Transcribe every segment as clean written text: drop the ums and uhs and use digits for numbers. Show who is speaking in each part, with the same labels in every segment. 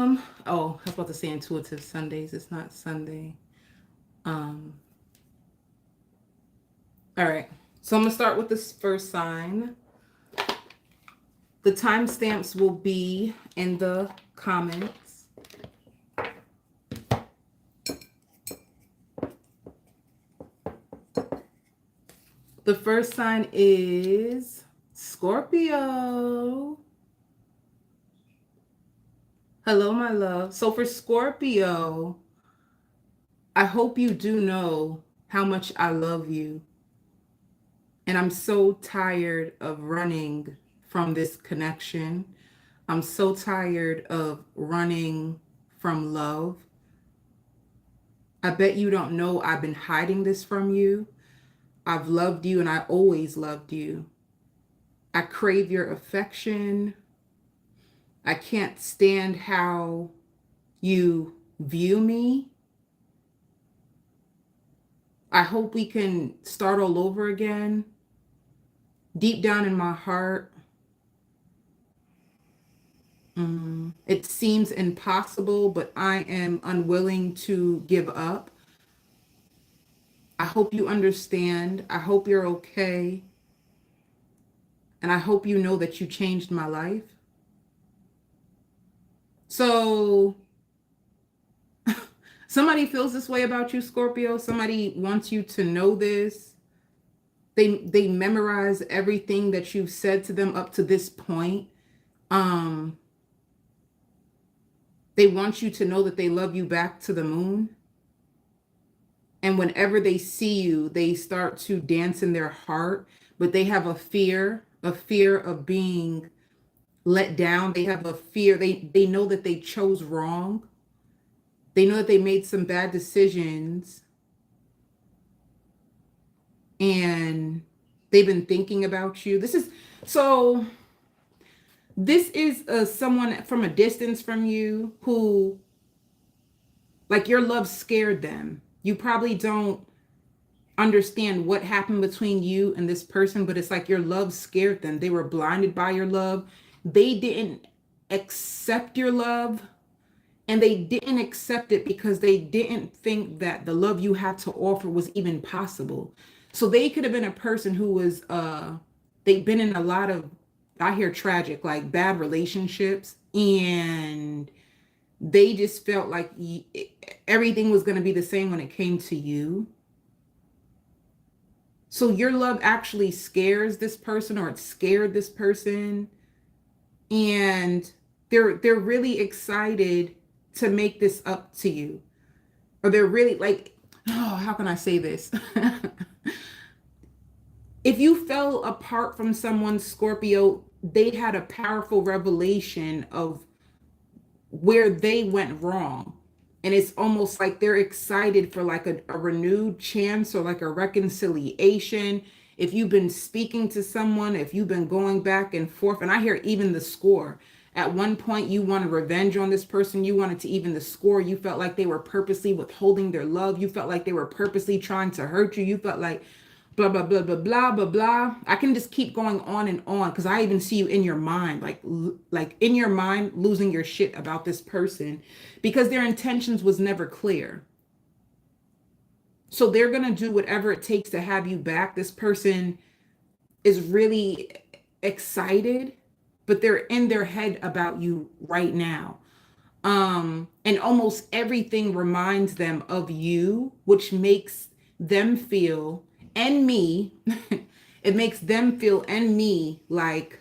Speaker 1: Oh, I was about to say intuitive Sundays. It's not Sunday. Um, all right. So I'm gonna start with this first sign. The timestamps will be in the comments. The first sign is Scorpio. Hello, my love. So for Scorpio, I hope you do know how much I love you. And I'm so tired of running from this connection. I'm so tired of running from love. I bet you don't know I've been hiding this from you. I've loved you and I always loved you. I crave your affection. I can't stand how you view me. I hope we can start all over again. Deep down in my heart, it seems impossible, but I am unwilling to give up. I hope you understand. I hope you're okay. And I hope you know that you changed my life. So, somebody feels this way about you, Scorpio. Somebody wants you to know this. They memorize everything that you've said to them up to this point. Um, they want you to know that they love you back to the moon. And whenever they see you, they start to dance in their heart, but they have a fear of being let down. They have a fear. They know that they chose wrong. They know that they made some bad decisions and they've been thinking about you. This is someone from a distance from you who, like, your love scared them. You probably don't understand what happened between you and this person, but it's like your love scared them. They were blinded by your love. They didn't accept your love, and they didn't accept it because they didn't think that the love you had to offer was even possible. So they could have been a person who was they've been in a lot of, I hear tragic, like bad relationships, and they just felt like everything was going to be the same when it came to you. So your love actually scares this person, or it scared this person, and they're really excited to make this up to you. Or they're really like, oh, how can I say this? If you fell apart from someone, Scorpio, they had a powerful revelation of where they went wrong. And it's almost like they're excited for like a renewed chance or like a reconciliation. If you've been speaking to someone, if you've been going back and forth, and I hear even the score. At one point, you wanted revenge on this person. You wanted to even the score. You felt like they were purposely withholding their love. You felt like they were purposely trying to hurt you. You felt like blah blah blah blah blah blah blah. I can just keep going on and on because I even see you in your mind, like in your mind, losing your shit about this person because their intentions was never clear. So they're gonna do whatever it takes to have you back. This person is really excited, but they're in their head about you right now. And almost everything reminds them of you, which makes them feel, and me, it makes them feel and me like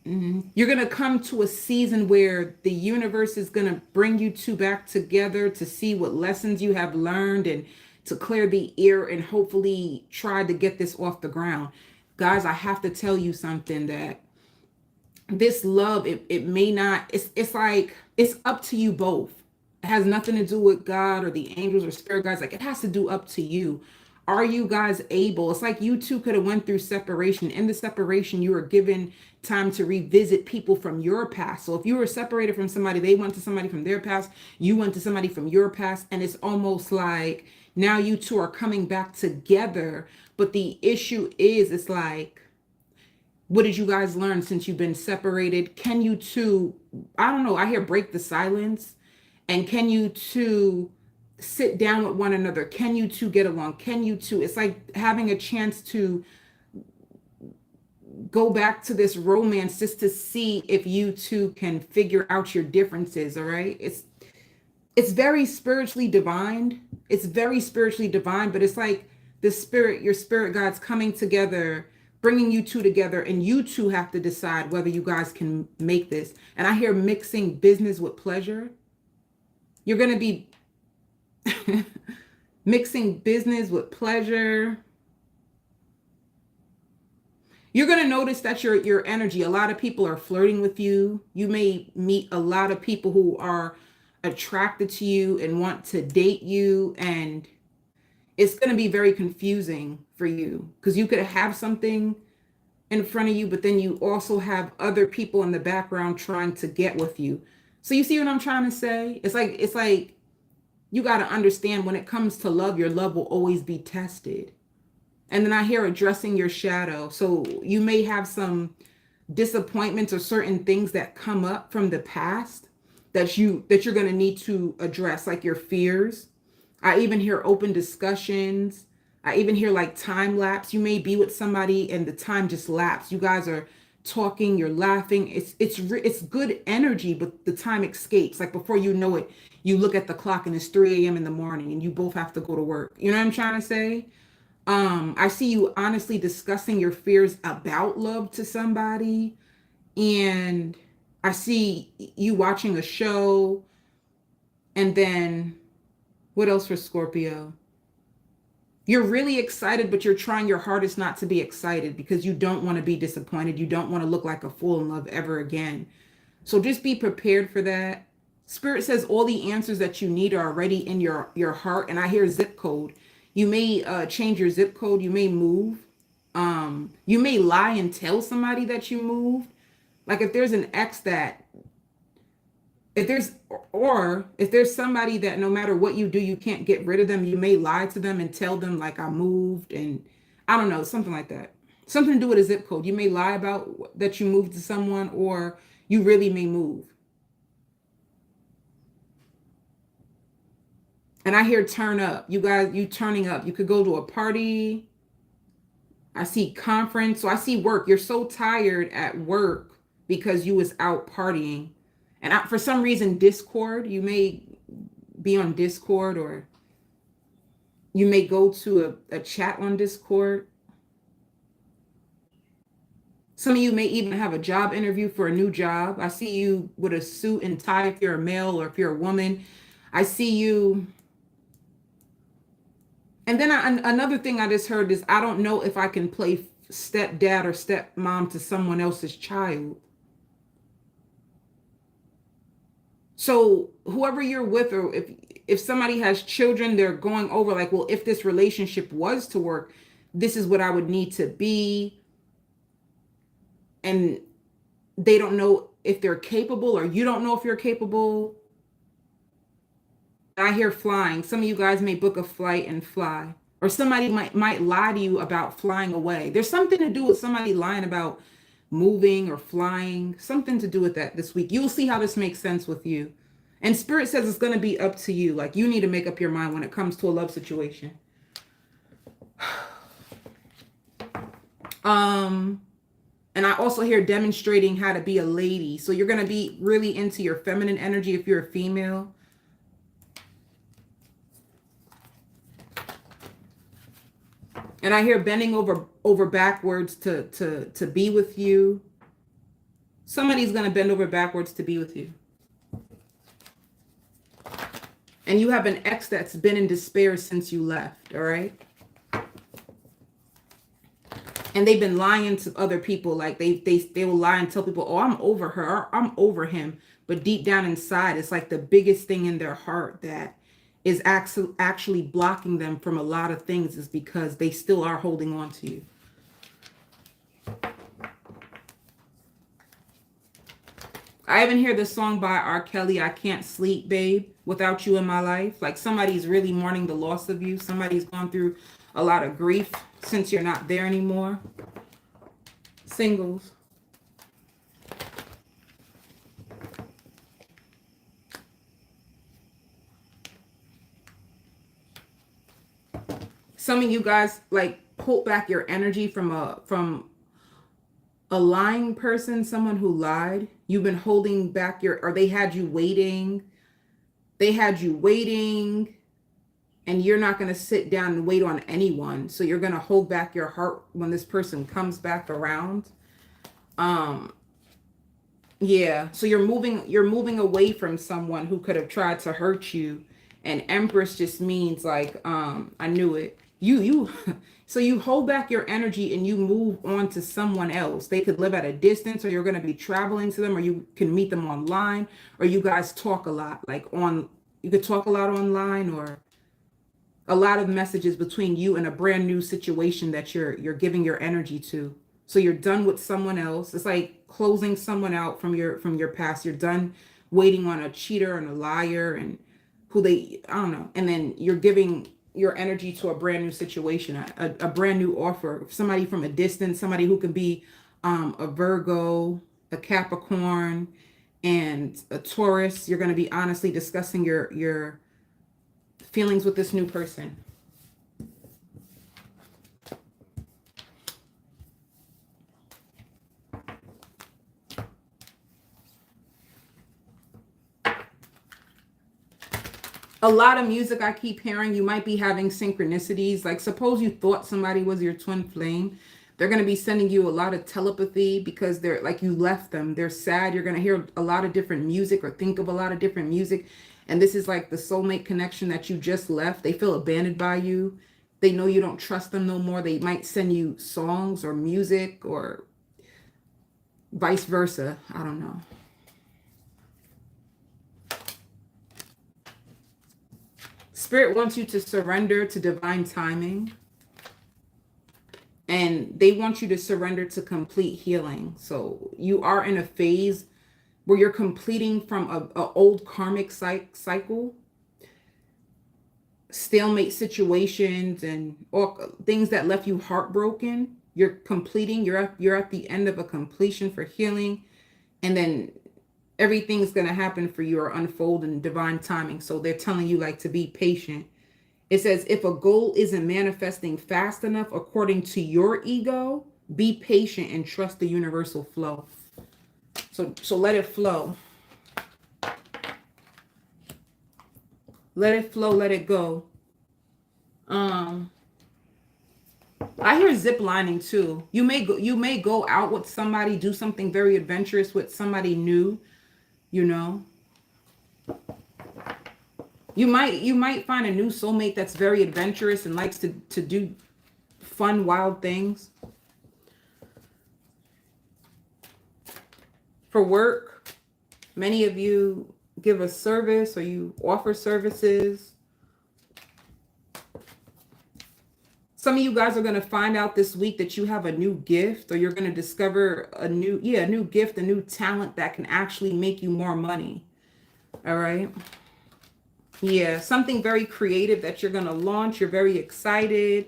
Speaker 1: you're going to come to a season where the universe is going to bring you two back together to see what lessons you have learned and to clear the air and hopefully try to get this off the ground. Guys, I have to tell you something, that this love, it may not, it's like it's up to you both. It has nothing to do with God or the angels or spirit guides. Like, it has to do up to you. Are you guys able? It's like you two could have went through separation. In the separation, you were given time to revisit people from your past. So if you were separated from somebody, they went to somebody from their past, you went to somebody from your past, and it's almost like now you two are coming back together. But the issue is, it's like, what did you guys learn since you've been separated? Can you two I don't know, I hear break the silence. And can you two sit down with one another? Can you two get along? Can you two, it's like having a chance to go back to this romance just to see if you two can figure out your differences. All right. It's very spiritually divine. It's very spiritually divine, but it's like the spirit, your spirit guides coming together, bringing you two together, and you two have to decide whether you guys can make this. And I hear mixing business with pleasure. You're going to be mixing business with pleasure. You're going to notice that your energy, a lot of people are flirting with you. You may meet a lot of people who are attracted to you and want to date you, and it's going to be very confusing for you because you could have something in front of you, but then you also have other people in the background trying to get with you. So you see what I'm trying to say? It's like you got to understand, when it comes to love, your love will always be tested. And then I hear addressing your shadow. So you may have some disappointments or certain things that come up from the past that you're going to need to address, like your fears. I even hear open discussions. I even hear like time lapse. You may be with somebody and the time just lapsed. You guys are talking, you're laughing. It's good energy, but the time escapes. Like before you know it, you look at the clock and it's 3 a.m. in the morning and you both have to go to work. You know what I'm trying to say? I see you honestly discussing your fears about love to somebody. And I see you watching a show. And then what else for Scorpio? You're really excited, but you're trying your hardest not to be excited because you don't want to be disappointed. You don't want to look like a fool in love ever again. So just be prepared for that. Spirit says all the answers that you need are already in your heart. And I hear zip code. You may change your zip code. You may move. You may lie and tell somebody that you moved. Like if there's an ex that, if there's somebody that no matter what you do, you can't get rid of them, you may lie to them and tell them like I moved, and I don't know, something like that. Something to do with a zip code. You may lie about that you moved to someone, or you really may move. And I hear turn up. You guys, you turning up. You could go to a party. I see conference. So I see work. You're so tired at work because you was out partying. And for some reason, Discord, you may be on Discord, or you may go to a chat on Discord. Some of you may even have a job interview for a new job. I see you with a suit and tie if you're a male, or if you're a woman. I see you. And then another thing I just heard is, I don't know if I can play stepdad or stepmom to someone else's child. So whoever you're with, or if somebody has children, they're going over like, well, if this relationship was to work, this is what I would need to be. And they don't know if they're capable, or you don't know if you're capable. I hear flying. Some of you guys may book a flight and fly, or somebody might lie to you about flying away. There's something to do with somebody lying about moving or flying, something to do with that this week. You'll see how this makes sense with you. And Spirit says it's going to be up to you. Like you need to make up your mind when it comes to a love situation. And I also hear demonstrating how to be a lady. So you're going to be really into your feminine energy if you're a female. And I hear bending over backwards to be with you. Somebody's going to bend over backwards to be with you. And you have an ex that's been in despair since you left, all right? And they've been lying to other people. Like they will lie and tell people, oh, I'm over her, or I'm over him. But deep down inside, it's like the biggest thing in their heart that is actually blocking them from a lot of things is because they still are holding on to you. I even hear the song by R. Kelly, I Can't Sleep, Babe, Without You in My Life. Like somebody's really mourning the loss of you. Somebody's gone through a lot of grief since you're not there anymore. Singles. Some of you guys like pulled back your energy from a lying person, someone who lied. You've been holding back or they had you waiting. They had you waiting, and you're not going to sit down and wait on anyone. So you're going to hold back your heart when this person comes back around. Yeah, so you're moving away from someone who could have tried to hurt you. And Empress just means like, I knew it. You so you hold back your energy and you move on to someone else. They could live at a distance, or you're going to be traveling to them, or you can meet them online, or you guys talk a lot, like you could talk a lot online, or a lot of messages between you and a brand new situation that you're giving your energy to. So you're done with someone else. It's like closing someone out from your past. You're done waiting on a cheater and a liar and I don't know. And then you're giving your energy to a brand new situation, a brand new offer, somebody from a distance, somebody who could be a Virgo, a Capricorn, and a Taurus. You're going to be honestly discussing your feelings with this new person. A lot of music I keep hearing. You might be having synchronicities. Like suppose you thought somebody was your twin flame. They're going to be sending you a lot of telepathy because they're like, you left them. They're sad. You're going to hear a lot of different music or think of a lot of different music. And this is like the soulmate connection that you just left. They feel abandoned by you. They know you don't trust them no more. They might send you songs or music or vice versa. I don't know. Spirit wants you to surrender to divine timing. And they want you to surrender to complete healing. So you are in a phase where you're completing from a old karmic cycle, stalemate situations, and all things that left you heartbroken. You're completing. You're at the end of a completion for healing, and then everything's going to happen for you or unfold in divine timing. So they're telling you like to be patient. It says if a goal isn't manifesting fast enough according to your ego, be patient and trust the universal flow. So let it flow. Let it flow, let it go. I hear zip lining too. You may go out with somebody, do something very adventurous with somebody new, you know. You might find a new soulmate that's very adventurous and likes to do fun, wild things. For work, many of you give a service or you offer services. Some of you guys are going to find out this week that you have a new gift, or you're going to discover a new gift, a new talent that can actually make you more money. All right. Yeah, something very creative that you're going to launch. You're very excited.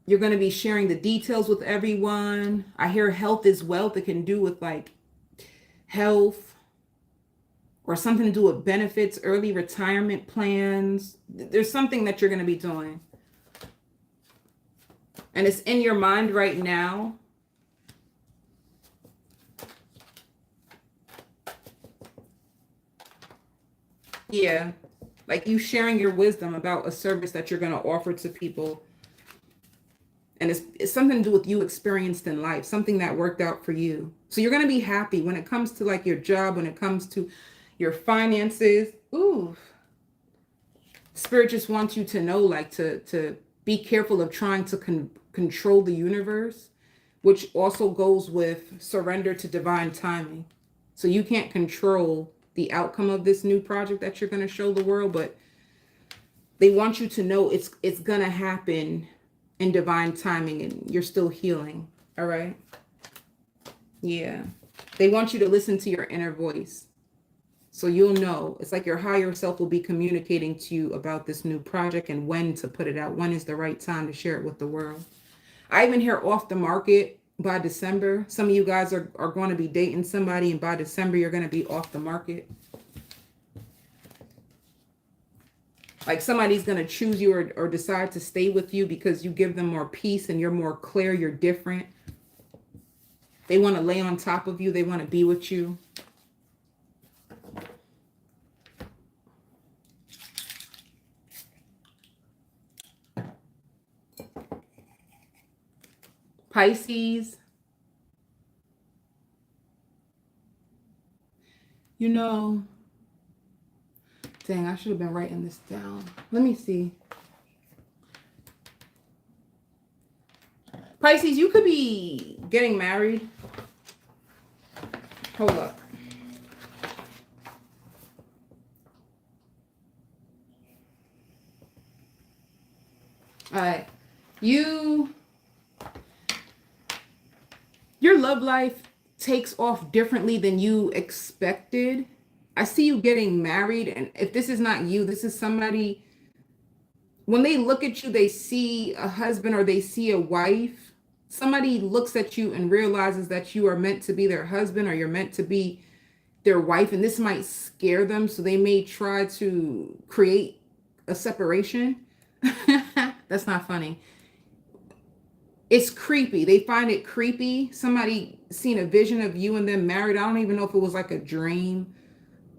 Speaker 1: You're going to be sharing the details with everyone. I hear health is wealth. It can do with like health or something to do with benefits, early retirement plans. There's something that you're going to be doing. And it's in your mind right now. Yeah, like you sharing your wisdom about a service that you're going to offer to people. And it's something to do with you experienced in life, something that worked out for you. So you're going to be happy when it comes to like your job, when it comes to your finances. Ooh, Spirit just wants you to know, like to be careful of trying to control the universe, which also goes with surrender to divine timing. So you can't control the outcome of this new project that you're going to show the world, but they want you to know it's going to happen in divine timing, and you're still healing. All right. Yeah. They want you to listen to your inner voice. So you'll know. It's like your higher self will be communicating to you about this new project and when to put it out. When is the right time to share it with the world? I even hear off the market by December. Some of you guys are going to be dating somebody, and by December you're going to be off the market. Like somebody's going to choose you or decide to stay with you because you give them more peace and you're more clear, you're different. They want to lay on top of you. They want to be with you. Pisces. You know, dang, I should have been writing this down. Let me see. Pisces, you could be getting married. Hold up. All right. Your love life takes off differently than you expected. I see you getting married, and if this is not you, this is somebody. When they look at you, they see a husband or they see a wife. Somebody looks at you and realizes that you are meant to be their husband or you're meant to be their wife, and this might scare them, so they may try to create a separation. That's not funny. It's creepy. They find it creepy. Somebody seen a vision of you and them married. I don't even know if it was like a dream,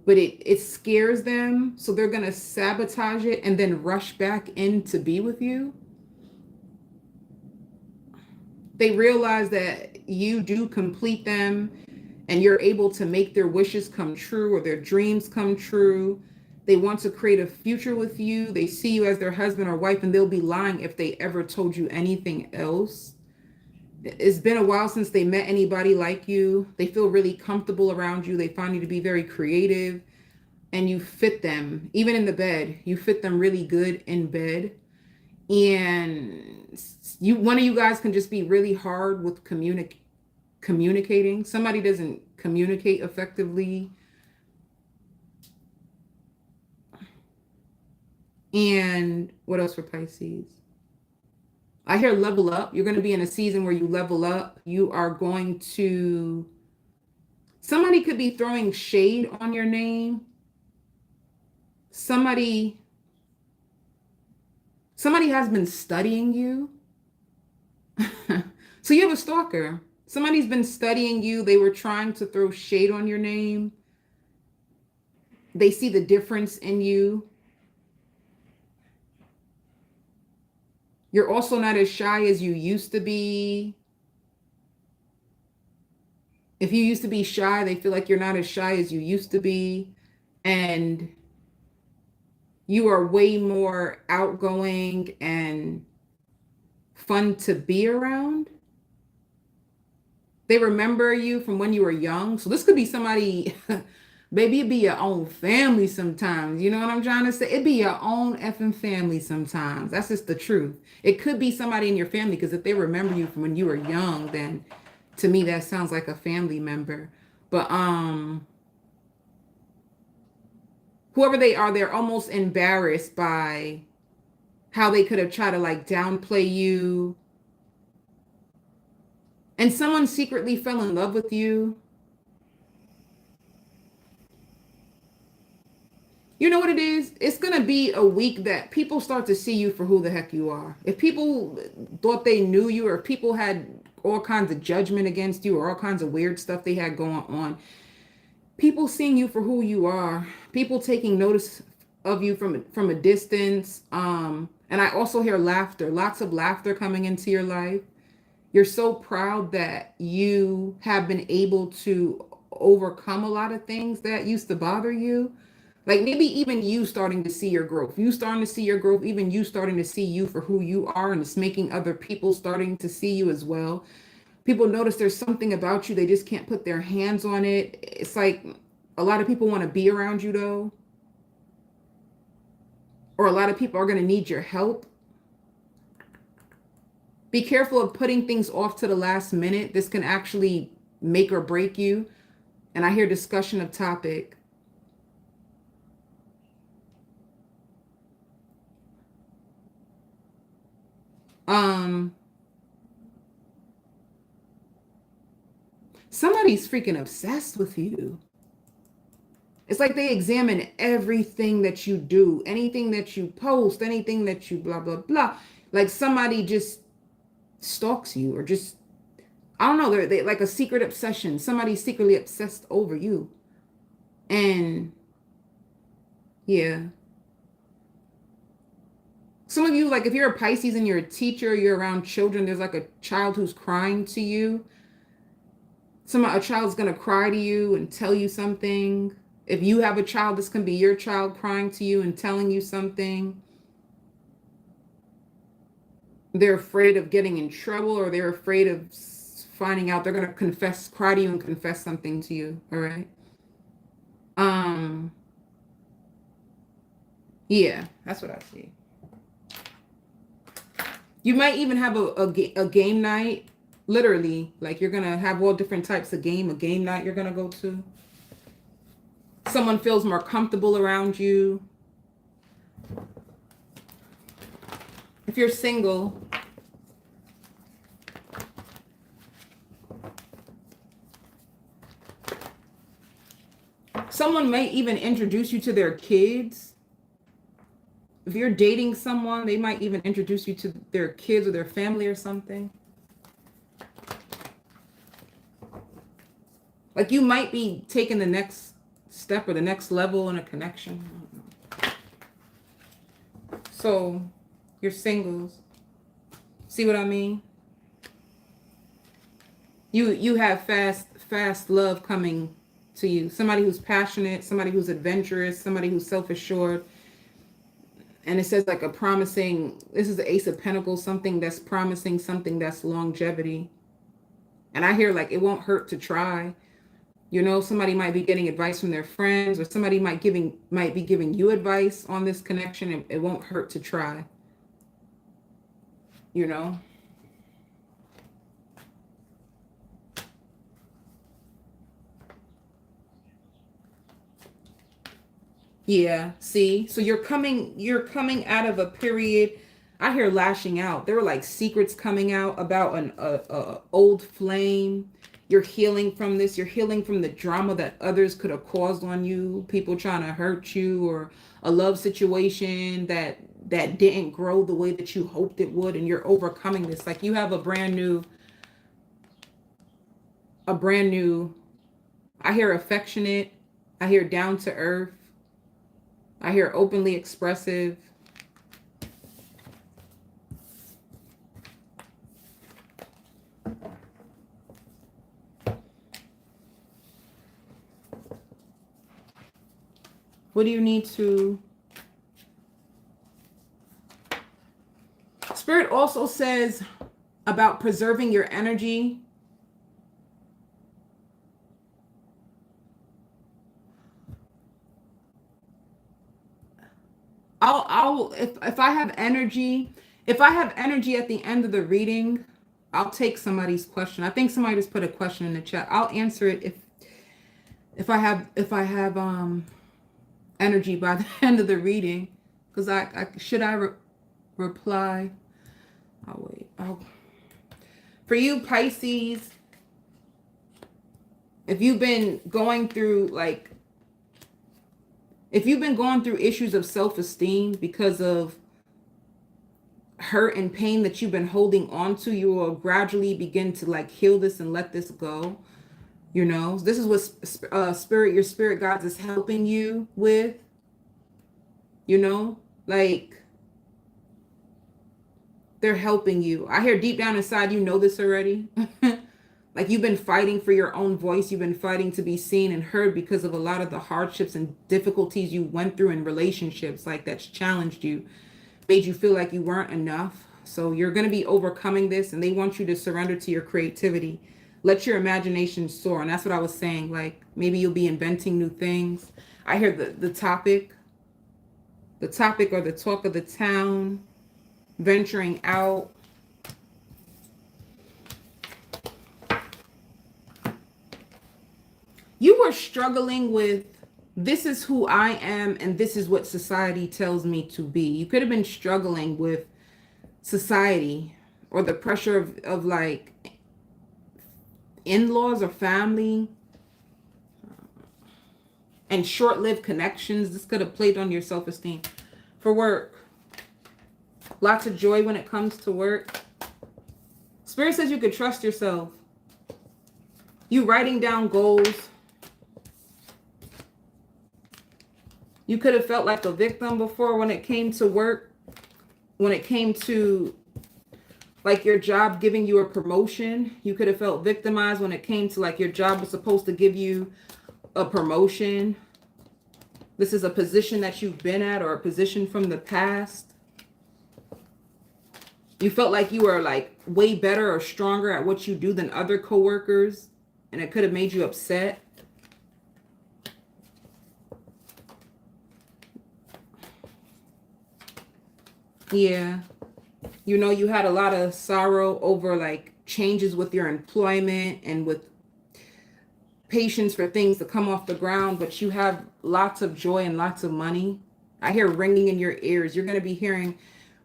Speaker 1: but it scares them. So they're going to sabotage it and then rush back in to be with you. They realize that you do complete them and you're able to make their wishes come true or their dreams come true. They want to create a future with you. They see you as their husband or wife, and they'll be lying if they ever told you anything else. It's been a while since they met anybody like you. They feel really comfortable around you. They find you to be very creative, and you fit them. Even in the bed, you fit them really good in bed. And one of you guys can just be really hard with communicating. Somebody doesn't communicate effectively. And what else for Pisces? I hear level up. You're going to be in a season where you level up. You are going to... Somebody could be throwing shade on your name. Somebody has been studying you. So you have a stalker. Somebody's been studying you. They were trying to throw shade on your name. They see the difference in you. You're also not as shy as you used to be. If you used to be shy, they feel like you're not as shy as you used to be. And you are way more outgoing and fun to be around. They remember you from when you were young. So this could be somebody, maybe it'd be your own family sometimes. You know what I'm trying to say? It'd be your own effing family sometimes. That's just the truth. It could be somebody in your family, because if they remember you from when you were young, then to me that sounds like a family member. But whoever they are, they're almost embarrassed by how they could have tried to like downplay you. And someone secretly fell in love with you. You know what it is? It's going to be a week that people start to see you for who the heck you are. If people thought they knew you, or if people had all kinds of judgment against you, or all kinds of weird stuff they had going on, people seeing you for who you are, people taking notice of you from a distance. And I also hear laughter, lots of laughter coming into your life. You're so proud that you have been able to overcome a lot of things that used to bother you. Like maybe even you starting to see your growth. You starting to see your growth, even you starting to see you for who you are, and it's making other people starting to see you as well. People notice there's something about you. They just can't put their hands on it. It's like a lot of people want to be around you though. Or a lot of people are going to need your help. Be careful of putting things off to the last minute. This can actually make or break you. And I hear discussion of topic. Somebody's freaking obsessed with you. It's like they examine everything that you do, anything that you post, anything that you blah, blah, blah. Like somebody just stalks you or just, I don't know, they like a secret obsession. Somebody's secretly obsessed over you. And yeah. Some of you, like if you're a Pisces and you're a teacher, you're around children, there's like a child who's crying to you. A child's gonna cry to you and tell you something. If you have a child, this can be your child crying to you and telling you something. They're afraid of getting in trouble, or they're afraid of finding out. They're gonna cry to you and confess something to you. All right. Um. Yeah, that's what I see. You might even have a game night. Literally, like you're gonna have all different types of a game night you're gonna go to. Someone feels more comfortable around you. If you're single, someone may even introduce you to their kids. If you're dating someone, they might even introduce you to their kids or their family or something. Like you might be taking the next step or the next level in a connection. So you're singles. See what I mean? You have fast love coming to you. Somebody who's passionate, somebody who's adventurous, somebody who's self-assured. And it says like a promising, this is the Ace of Pentacles, something that's promising, something that's longevity. And I hear like it won't hurt to try. You know, somebody might be getting advice from their friends, or somebody might be giving you advice on this connection. It won't hurt to try. You know? Yeah, see? So you're coming out of a period. I hear lashing out. There were like secrets coming out about an old flame. You're healing from this. You're healing from the drama that others could have caused on you. People trying to hurt you, or a love situation that didn't grow the way that you hoped it would, and you're overcoming this. Like you have a brand new, I hear affectionate. I hear down to earth. I hear openly expressive. What do you need to... Spirit also says about preserving your energy. If I have energy, at the end of the reading, I'll take somebody's question. I think somebody just put a question in the chat. I'll answer it if I have energy by the end of the reading, because I reply. I'll wait. For you Pisces, if you've been going through issues of self-esteem because of hurt and pain that you've been holding on to, you will gradually begin to like heal this and let this go. You know, this is what your spirit guides is helping you with. You know, like they're helping you. I hear deep down inside, you know this already. Like you've been fighting for your own voice. You've been fighting to be seen and heard because of a lot of the hardships and difficulties you went through in relationships, like that's challenged you, made you feel like you weren't enough. So you're going to be overcoming this, and they want you to surrender to your creativity. Let your imagination soar. And that's what I was saying. Like maybe you'll be inventing new things. I hear the topic or the talk of the town, venturing out. You were struggling with, this is who I am and this is what society tells me to be. You could have been struggling with society or the pressure of like in-laws or family. and short-lived connections. This could have played on your self-esteem. For work, lots of joy when it comes to work. Spirit says you could trust yourself. You writing down goals. You could have felt like a victim before when it came to work, when it came to like your job giving you a promotion. You could have felt victimized when it came to like your job was supposed to give you a promotion. This is a position that you've been at or a position from the past. You felt like you were like way better or stronger at what you do than other coworkers, and it could have made you upset. Yeah. You know, you had a lot of sorrow over like changes with your employment and with patience for things to come off the ground, but you have lots of joy and lots of money. I hear ringing in your ears. You're going to be hearing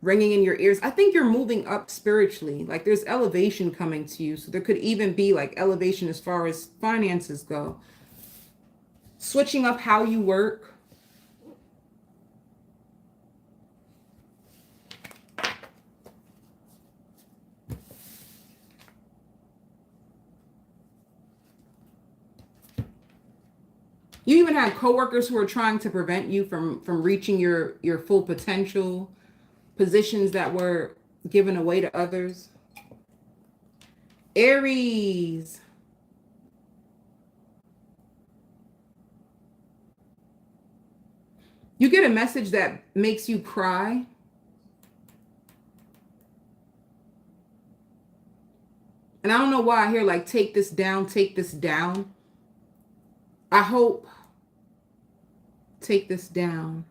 Speaker 1: ringing in your ears. I think you're moving up spiritually. Like there's elevation coming to you. So there could even be like elevation as far as finances go. Switching up how you work. You even had coworkers who are trying to prevent you from reaching your full potential, positions that were given away to others. Aries. You get a message that makes you cry. And I don't know why I hear like, take this down, take this down. I hope, take this down.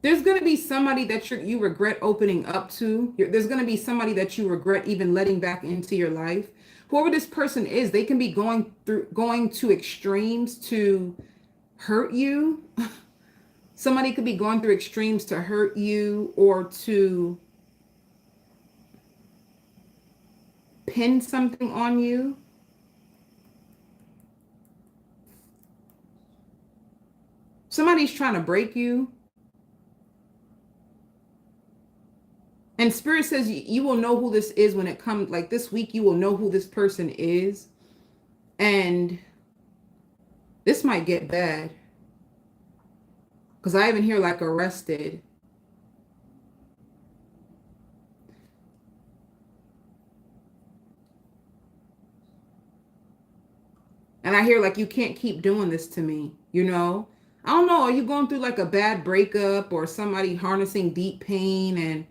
Speaker 1: There's going to be somebody that you regret opening up to. There's going to be somebody that you regret even letting back into your life. Whoever this person is, they can be going to extremes to hurt you. Somebody could be going through extremes to hurt you or to pin something on you. Somebody's trying to break you. And Spirit says you will know who this is when it comes, like this week, you will know who this person is. And this might get bad. Because I even hear like arrested. And I hear like, you can't keep doing this to me, you know? I don't know, are you going through like a bad breakup or somebody harnessing deep pain? And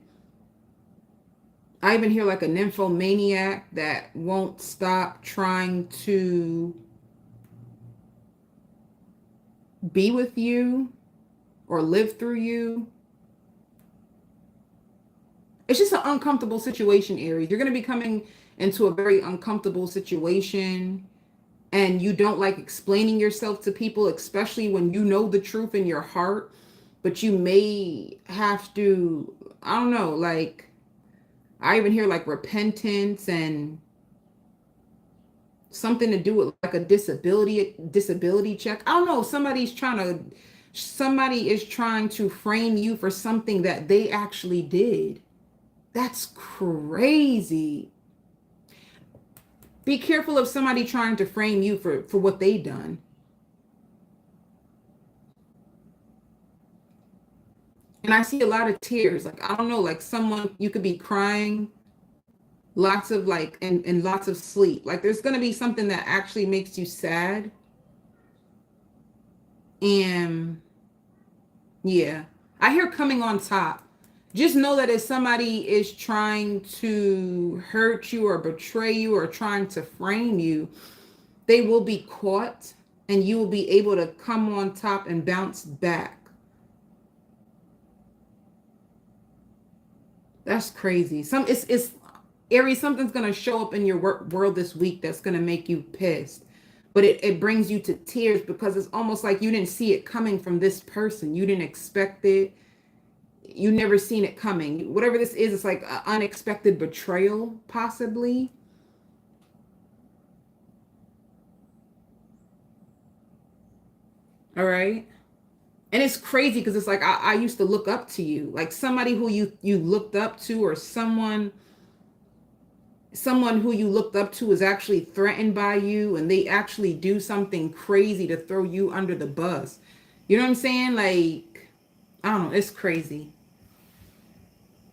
Speaker 1: I even hear like a nymphomaniac that won't stop trying to be with you or live through you. It's just an uncomfortable situation, Aries. You're going to be coming into a very uncomfortable situation, and you don't like explaining yourself to people, especially when you know the truth in your heart, but you may have to, I don't know, like, I even hear like repentance and something to do with like a disability check. I don't know. Somebody is trying to frame you for something that they actually did. That's crazy. Be careful of somebody trying to frame you for what they done. And I see a lot of tears. Like, I don't know, like someone, you could be crying, lots of like, and lots of sleep. Like there's going to be something that actually makes you sad. And yeah, I hear coming on top. Just know that if somebody is trying to hurt you or betray you or trying to frame you, they will be caught and you will be able to come on top and bounce back. That's crazy. It's Aries, something's going to show up in your world this week that's going to make you pissed. but it brings you to tears because it's almost like you didn't see it coming from this person. You didn't expect it. You never seen it coming. Whatever this is, it's like an unexpected betrayal, possibly. All right. And it's crazy because it's like I used to look up to you, like somebody who you looked up to, or someone who you looked up to is actually threatened by you, and they actually do something crazy to throw you under the bus. You know what I'm saying? Like, I don't know, it's crazy.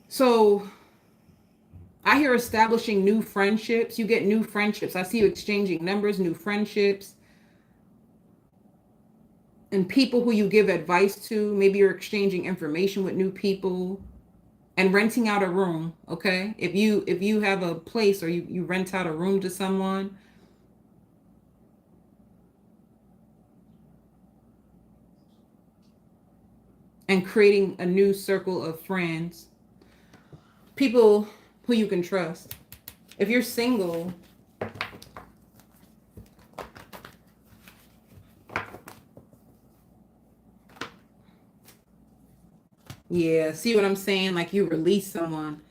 Speaker 1: So I hear establishing new friendships. You get new friendships. I see you exchanging numbers, new friendships, and people who you give advice to. Maybe you're exchanging information with new people, and renting out a room. Okay, if you have a place, or you rent out a room to someone, and creating a new circle of friends, people who you can trust. If you're single, yeah, see what I'm saying? Like, you release someone.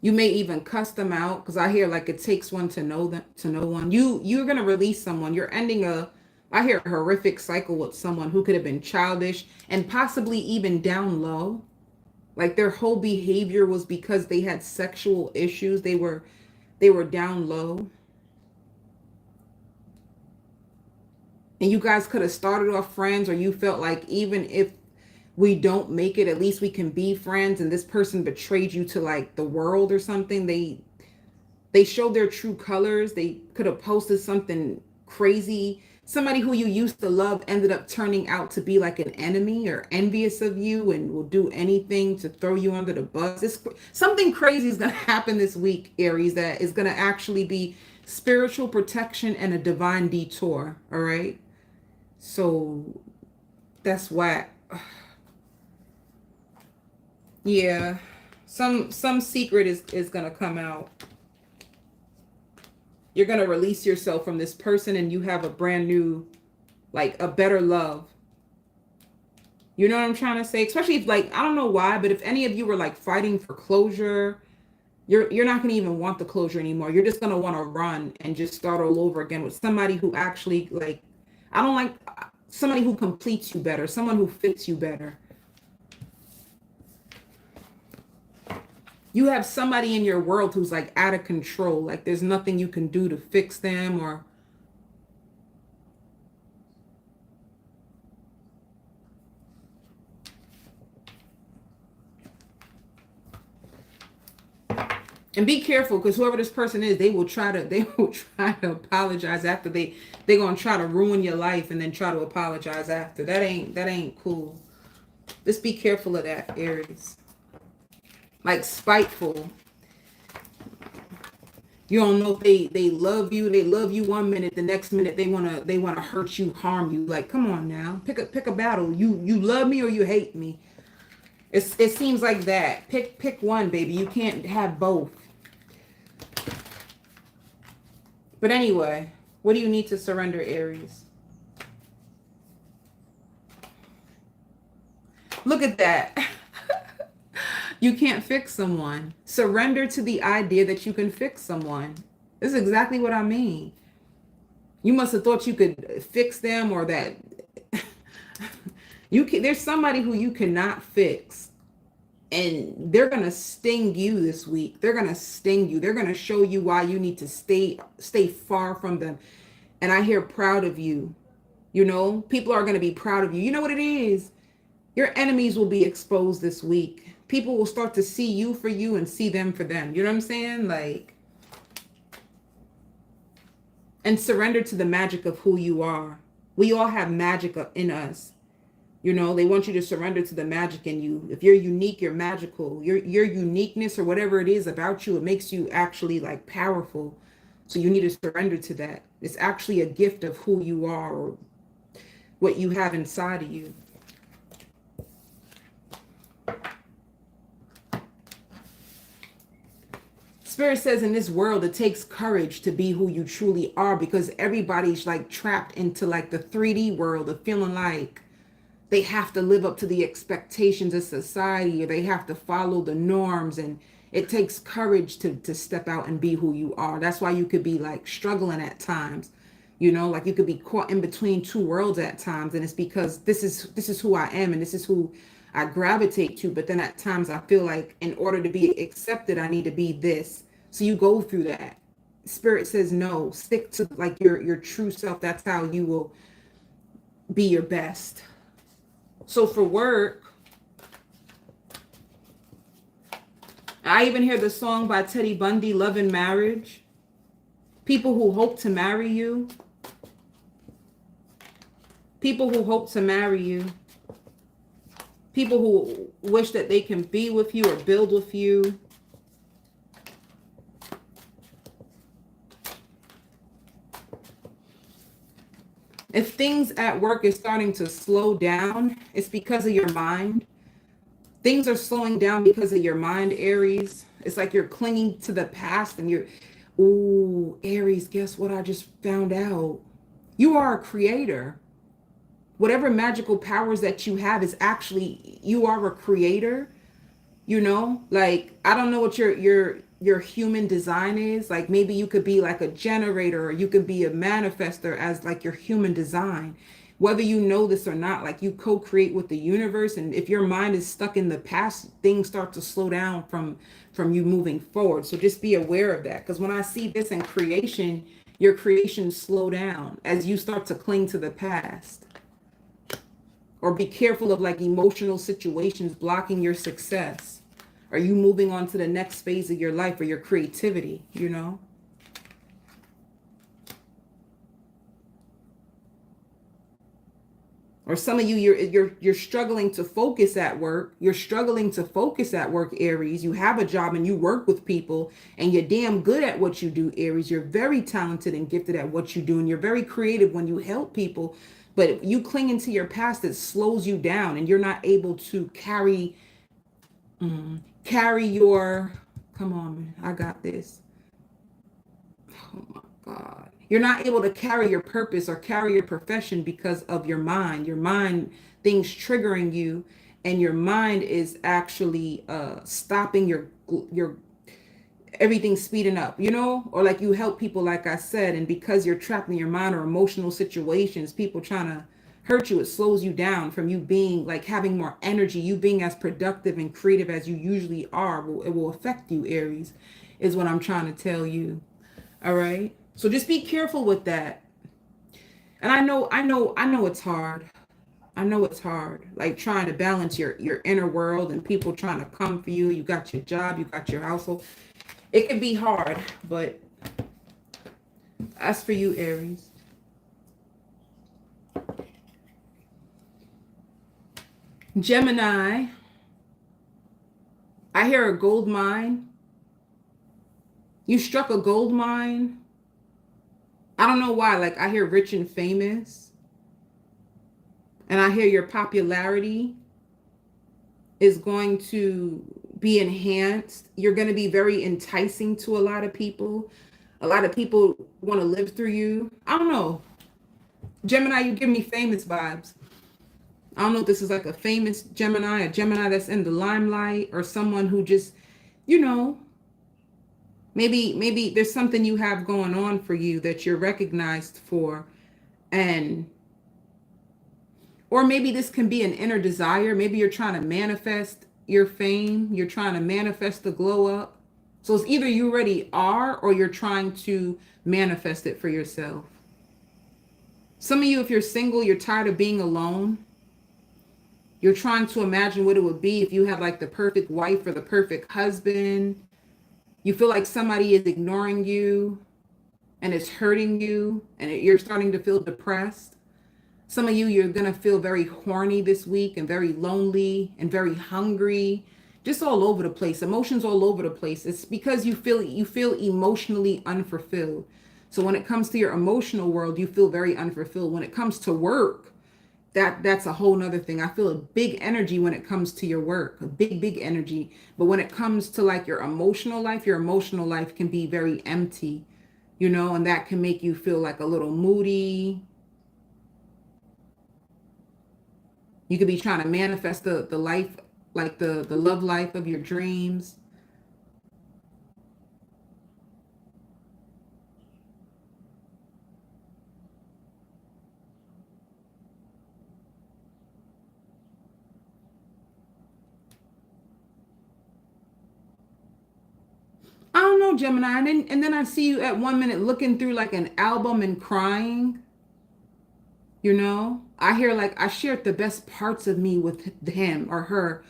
Speaker 1: You may even cuss them out, because I hear like it takes one to know them, to know one. You're gonna release someone. You're ending a, I hear, a horrific cycle with someone who could have been childish and possibly even down low. Like, their whole behavior was because they had sexual issues. They were down low. And you guys could have started off friends, or you felt like, even if we don't make it, at least we can be friends. And this person betrayed you to like the world or something. They showed their true colors. They could have posted something crazy. Somebody who you used to love ended up turning out to be like an enemy, or envious of you, and will do anything to throw you under the bus. Something crazy is going to happen this week, Aries, that is going to actually be spiritual protection and a divine detour. All right. So that's why, yeah, some secret is going to come out. You're going to release yourself from this person, and you have a brand new, like a better love. You know what I'm trying to say? Especially if, like, I don't know why, but if any of you were like fighting for closure, you're not going to even want the closure anymore. You're just going to want to run and just start all over again with somebody who actually, like, I don't like, somebody who completes you better, someone who fits you better. You have somebody in your world who's like out of control. Like, there's nothing you can do to fix them, or and be careful, because whoever this person is, they will try to apologize after they're gonna try to ruin your life and then try to apologize after. That ain't cool. Just be careful of that, Aries. Like, spiteful. You don't know if they love you. They love you one minute, the next minute they wanna hurt you, harm you. Like, come on now, pick a battle. You love me or you hate me. It seems like that. Pick one, baby. You can't have both. But anyway, what do you need to surrender, Aries? Look at that. You can't fix someone. Surrender to the idea that you can fix someone. This is exactly what I mean. You must have thought you could fix them, or that there's somebody who you cannot fix. And they're going to sting you this week. They're going to sting you. They're going to show you why you need to stay far from them. And I hear proud of you. You know, people are going to be proud of you. You know what it is? Your enemies will be exposed this week. People will start to see you for you and see them for them. You know what I'm saying? Like, and surrender to the magic of who you are. We all have magic in us. You know, they want you to surrender to the magic in you. If you're unique, you're magical. Your uniqueness, or whatever it is about you, it makes you actually like powerful. So you need to surrender to that. It's actually a gift of who you are, or what you have inside of you. Spirit says in this world, it takes courage to be who you truly are, because everybody's like trapped into like the 3D world of feeling like they have to live up to the expectations of society, or they have to follow the norms. And it takes courage to step out and be who you are. That's why you could be like struggling at times, you know, like you could be caught in between two worlds at times. And it's because this is who I am, and this is who I gravitate to. But then at times I feel like in order to be accepted, I need to be this. So you go through that. Spirit says no, stick to like your true self. That's how you will be your best. So for work, I even hear the song by Teddy Bundy, Love and Marriage. People who hope to marry you. People who hope to marry you. People who wish that they can be with you or build with you. If things at work is starting to slow down, it's because of your mind. Things are slowing down because of your mind, Aries. It's like you're clinging to the past and ooh, Aries, guess what I just found out? You are a creator. Whatever magical powers that you have is actually, you are a creator, you know? Like, I don't know what your human design is. Like maybe you could be like a generator, or you could be a manifester as like your human design. Whether you know this or not, like you co-create with the universe. And if your mind is stuck in the past, things start to slow down from you moving forward. So just be aware of that. Because when I see this in creation, your creations slow down as you start to cling to the past. Or be careful of like emotional situations blocking your success. Are you moving on to the next phase of your life or your creativity, you know? Or some of you, you're struggling to focus at work. You're struggling to focus at work, Aries. You have a job and you work with people and you're damn good at what you do, Aries. You're very talented and gifted at what you do. And you're very creative when you help people. But you clinging to your past, it slows you down and you're not able to carry your, come on, man, I got this. Oh my God. You're not able to carry your purpose or carry your profession because of your mind. Your mind, things triggering you, and your mind is actually stopping your everything speeding up, you know? Or like you help people, like I said, and because you're trapped in your mind or emotional situations, people trying to hurt you, it slows you down from you being like having more energy, you being as productive and creative as you usually are. It will affect you, Aries, is what I'm trying to tell you. All right. So just be careful with that. And I know it's hard. I know it's hard. Like trying to balance your inner world and people trying to come for you. You got your job, you got your household. It can be hard, but as for you, Aries. Gemini, I hear a gold mine. You struck a gold mine. I don't know why. Like I hear rich and famous. And I hear your popularity is going to be enhanced. You're going to be very enticing to a lot of people. A lot of people want to live through you. I don't know. Gemini, you give me famous vibes. I don't know if this is like a famous Gemini, a Gemini that's in the limelight, or someone who just, you know, maybe there's something you have going on for you that you're recognized for. And or maybe this can be an inner desire. Maybe you're trying to manifest your fame. You're trying to manifest the glow up. So it's either you already are or you're trying to manifest it for yourself. Some of you, if you're single, you're tired of being alone. You're trying to imagine what it would be if you had like the perfect wife or the perfect husband. You feel like somebody is ignoring you and it's hurting you and you're starting to feel depressed. Some of you, you're going to feel very horny this week and very lonely and very hungry, just all over the place, emotions all over the place. It's because you feel emotionally unfulfilled. So when it comes to your emotional world, you feel very unfulfilled. When it comes to work, that's a whole nother thing. I feel a big energy when it comes to your work, a big energy. But when it comes to like your emotional life can be very empty, you know, and that can make you feel like a little moody. You could be trying to manifest the life, like the love life of your dreams. I don't know, Gemini. And then I see you at 1 minute looking through like an album and crying. You know, I hear like I shared the best parts of me with him or her.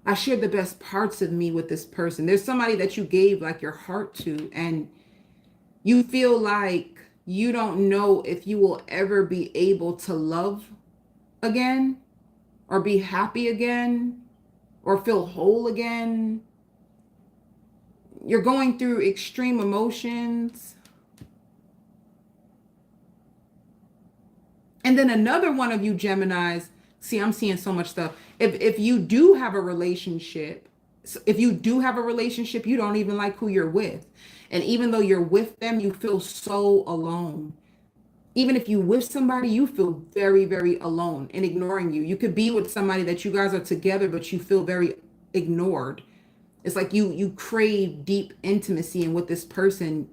Speaker 1: I shared the best parts of me with this person. There's somebody that you gave like your heart to, and you feel like you don't know if you will ever be able to love again or be happy again or feel whole again. You're going through extreme emotions. And then another one of you Geminis, see, I'm seeing so much stuff. If you do have a relationship, if you do have a relationship, you don't even like who you're with. And even though you're with them, you feel so alone. Even if you with somebody, you feel very alone and ignoring you. You could be with somebody that you guys are together, but you feel very ignored. It's like you crave deep intimacy, and with this person,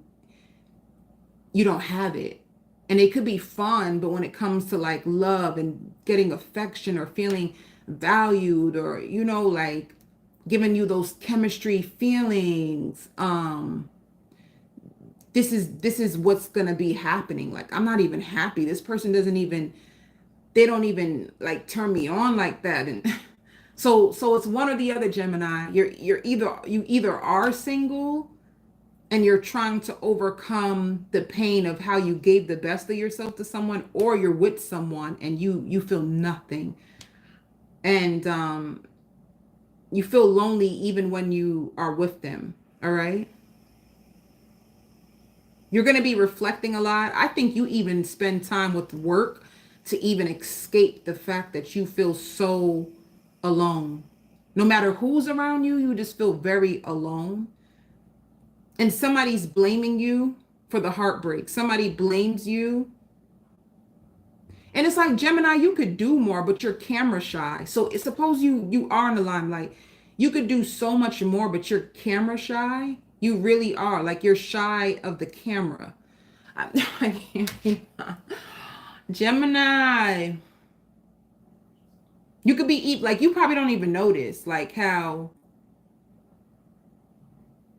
Speaker 1: you don't have it. And it could be fun, but when it comes to like love and getting affection or feeling valued or, you know, like giving you those chemistry feelings, this is what's gonna be happening. Like, I'm not even happy. This person they don't even like turn me on like that. And so it's one or the other, Gemini. You either are single and you're trying to overcome the pain of how you gave the best of yourself to someone, or you're with someone and you feel nothing. And you feel lonely even when you are with them. All right. You're going to be reflecting a lot. I think you even spend time with work to even escape the fact that you feel so alone. No matter who's around you, you just feel very alone. And somebody's blaming you for the heartbreak. Somebody blames you. And it's like, Gemini, you could do more, but you're camera shy. So suppose you are in the limelight. You could do so much more, but you're camera shy. You really are. Like, you're shy of the camera. I can't. Gemini. You could be like, you probably don't even notice like how.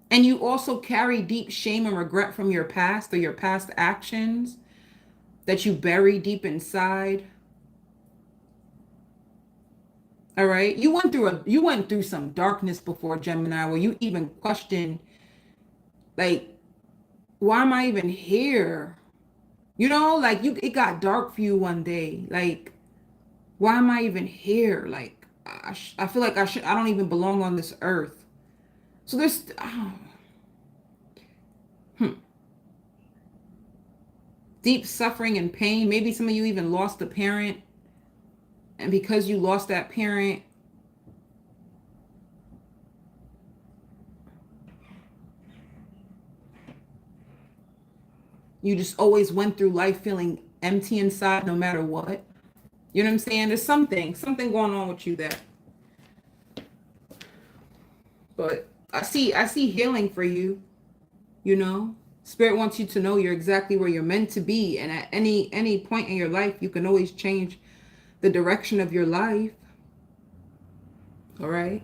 Speaker 1: And you also carry deep shame and regret from your past or your past actions that you bury deep inside. All right. You went through some darkness before, Gemini, where you even questioned, like, why am I even here? You know, like it got dark for you one day. Like, why am I even here? Like, I feel like I don't even belong on this earth. So there's, deep suffering and pain. Maybe some of you even lost a parent. And because you lost that parent, you just always went through life feeling empty inside no matter what. You know what I'm saying? There's something going on with you there. But I see healing for you, you know. Spirit wants you to know you're exactly where you're meant to be. And at any point in your life, you can always change the direction of your life. All right.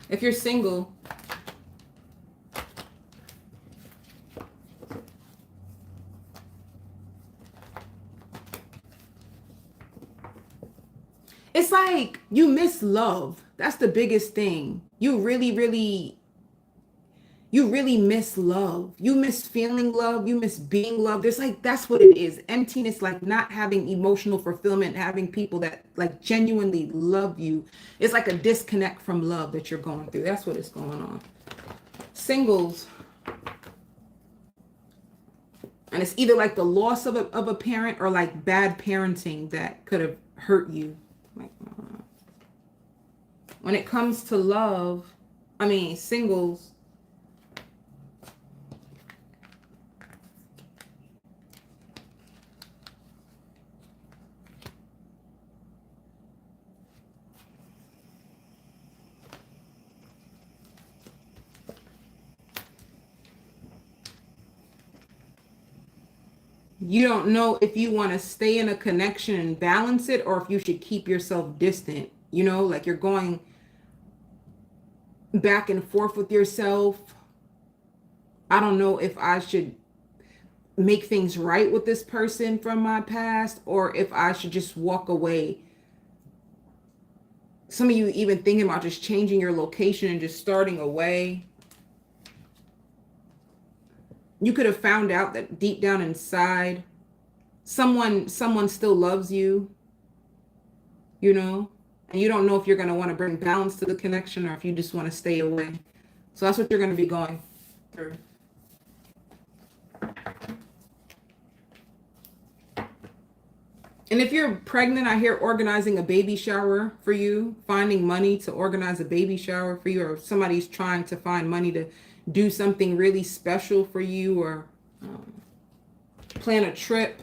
Speaker 1: If you're single, it's like you miss love. That's the biggest thing. You really miss love. You miss feeling love. You miss being loved. There's like, that's what it is. Emptiness, like not having emotional fulfillment, having people that like genuinely love you. It's like a disconnect from love that you're going through. That's what is going on. Singles. And it's either like the loss of a parent or like bad parenting that could have hurt you. Like, when it comes to love, I mean, singles, you don't know if you want to stay in a connection and balance it, or if you should keep yourself distant. You know, like you're going back and forth with yourself. I don't know if I should make things right with this person from my past, or if I should just walk away. Some of you even thinking about just changing your location and just starting away. You could have found out that deep down inside, someone still loves you, you know, and you don't know if you're going to want to bring balance to the connection or if you just want to stay away. So that's what you're going to be going through. And if you're pregnant, I hear organizing a baby shower for you, finding money to organize a baby shower for you, or somebody's trying to find money to do something really special for you, or plan a trip.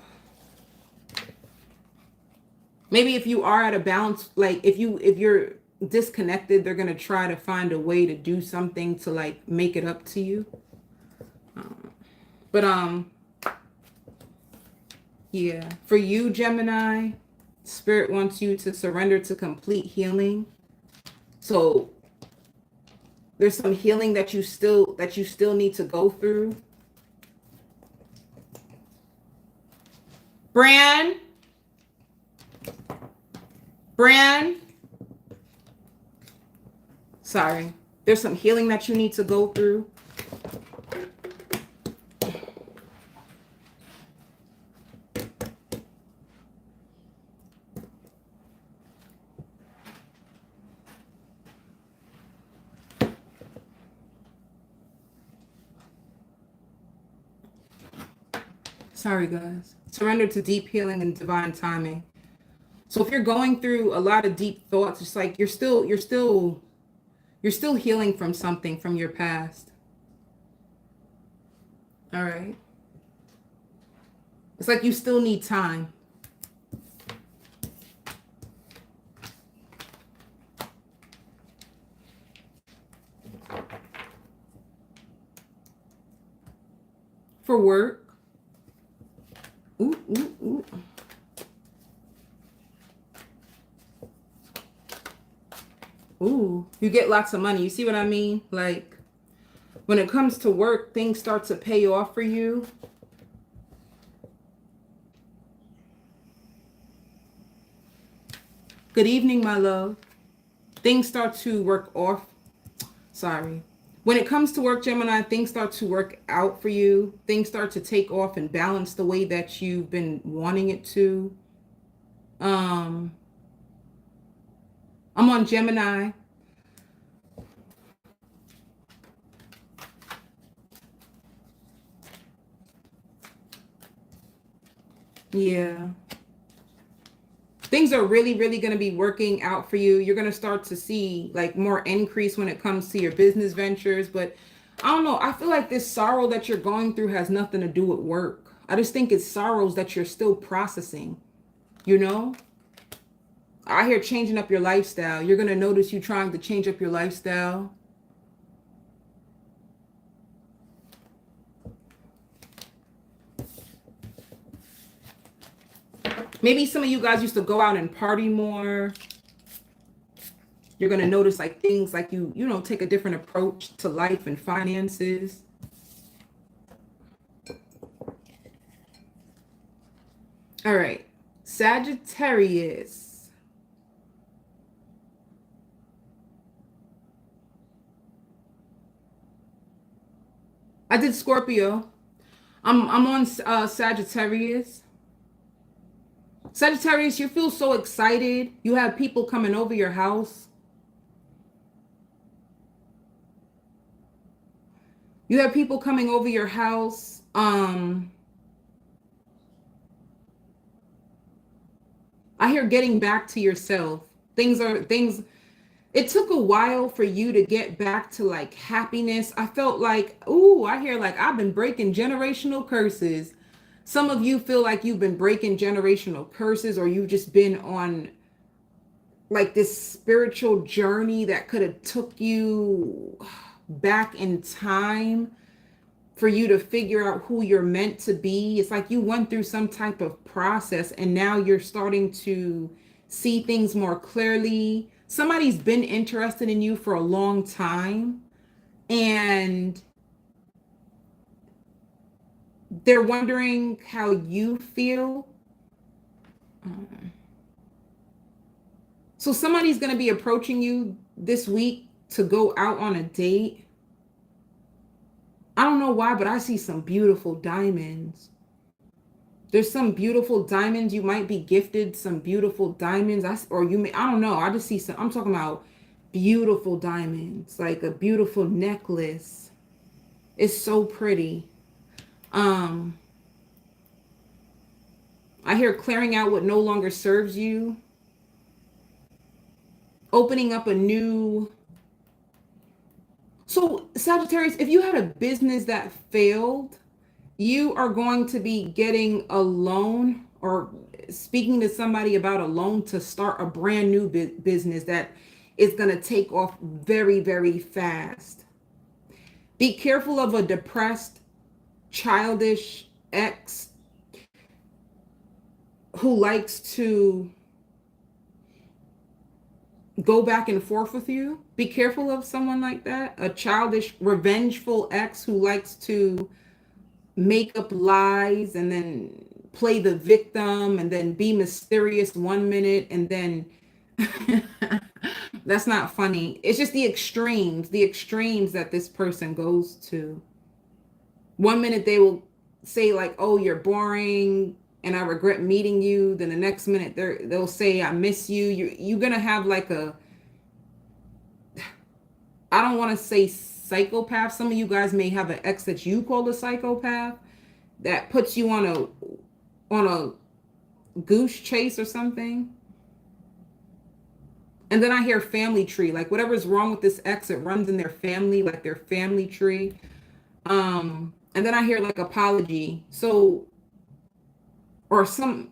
Speaker 1: Maybe if you are at a balance, like if you're disconnected, they're going to try to find a way to do something to like make it up to you. Yeah, for you, Gemini, Spirit wants you to surrender to complete healing. So there's some healing that you still need to go through. Bran, sorry. There's some healing that you need to go through. Sorry, guys. Surrender to deep healing and divine timing. So if you're going through a lot of deep thoughts, it's like you're still healing from something from your past. All right. It's like you still need time. For work. Ooh. Ooh, you get lots of money. You see what I mean? Like, when it comes to work, things start to pay off for you. Good evening, my love. Things start to work off. Sorry. When it comes to work, Gemini, things start to work out for you. Things start to take off and balance the way that you've been wanting it to. I'm on Gemini. Yeah. Things are really, really going to be working out for you. You're going to start to see like more increase when it comes to your business ventures. But I don't know. I feel like this sorrow that you're going through has nothing to do with work. I just think it's sorrows that you're still processing, you know? I hear changing up your lifestyle. You're going to notice you trying to change up your lifestyle. Maybe some of you guys used to go out and party more. You're going to notice like things like you know, take a different approach to life and finances. All right. Sagittarius. I did Scorpio. I'm on Sagittarius. Sagittarius, you feel so excited. You have people coming over your house. You have people coming over your house. I I hear getting back to yourself. Things it took a while for you to get back to like happiness. I felt like, ooh, I hear like I've been breaking generational curses. Some of you feel like you've been breaking generational curses, or you've just been on like this spiritual journey that could have took you back in time for you to figure out who you're meant to be. It's like you went through some type of process and now you're starting to see things more clearly. Somebody's been interested in you for a long time and they're wondering how you feel. So somebody's going to be approaching you this week to go out on a date. I don't know why, but I see some beautiful diamonds. There's some beautiful diamonds. You might be gifted some beautiful diamonds. Or you may, I don't know. I just see some, I'm talking about beautiful diamonds, like a beautiful necklace. It's so pretty. I hear clearing out what no longer serves you. Opening up a new. So Sagittarius, if you had a business that failed, you are going to be getting a loan or speaking to somebody about a loan to start a brand new business that is going to take off very, very fast. Be careful of a depressed, childish ex who likes to go back and forth with you. Be careful of someone like that. A childish, revengeful ex who likes to make up lies and then play the victim and then be mysterious 1 minute and then that's not funny. It's just the extremes that this person goes to. 1 minute they will say like, oh, you're boring and I regret meeting you. Then the next minute they'll say, I miss you. You're gonna have like a, I don't want to say psychopath. Some of you guys may have an ex that you call a psychopath that puts you on a goose chase or something. And then I hear family tree, like whatever's wrong with this ex, it runs in their family, like their family tree. And then I hear like apology. So, or some,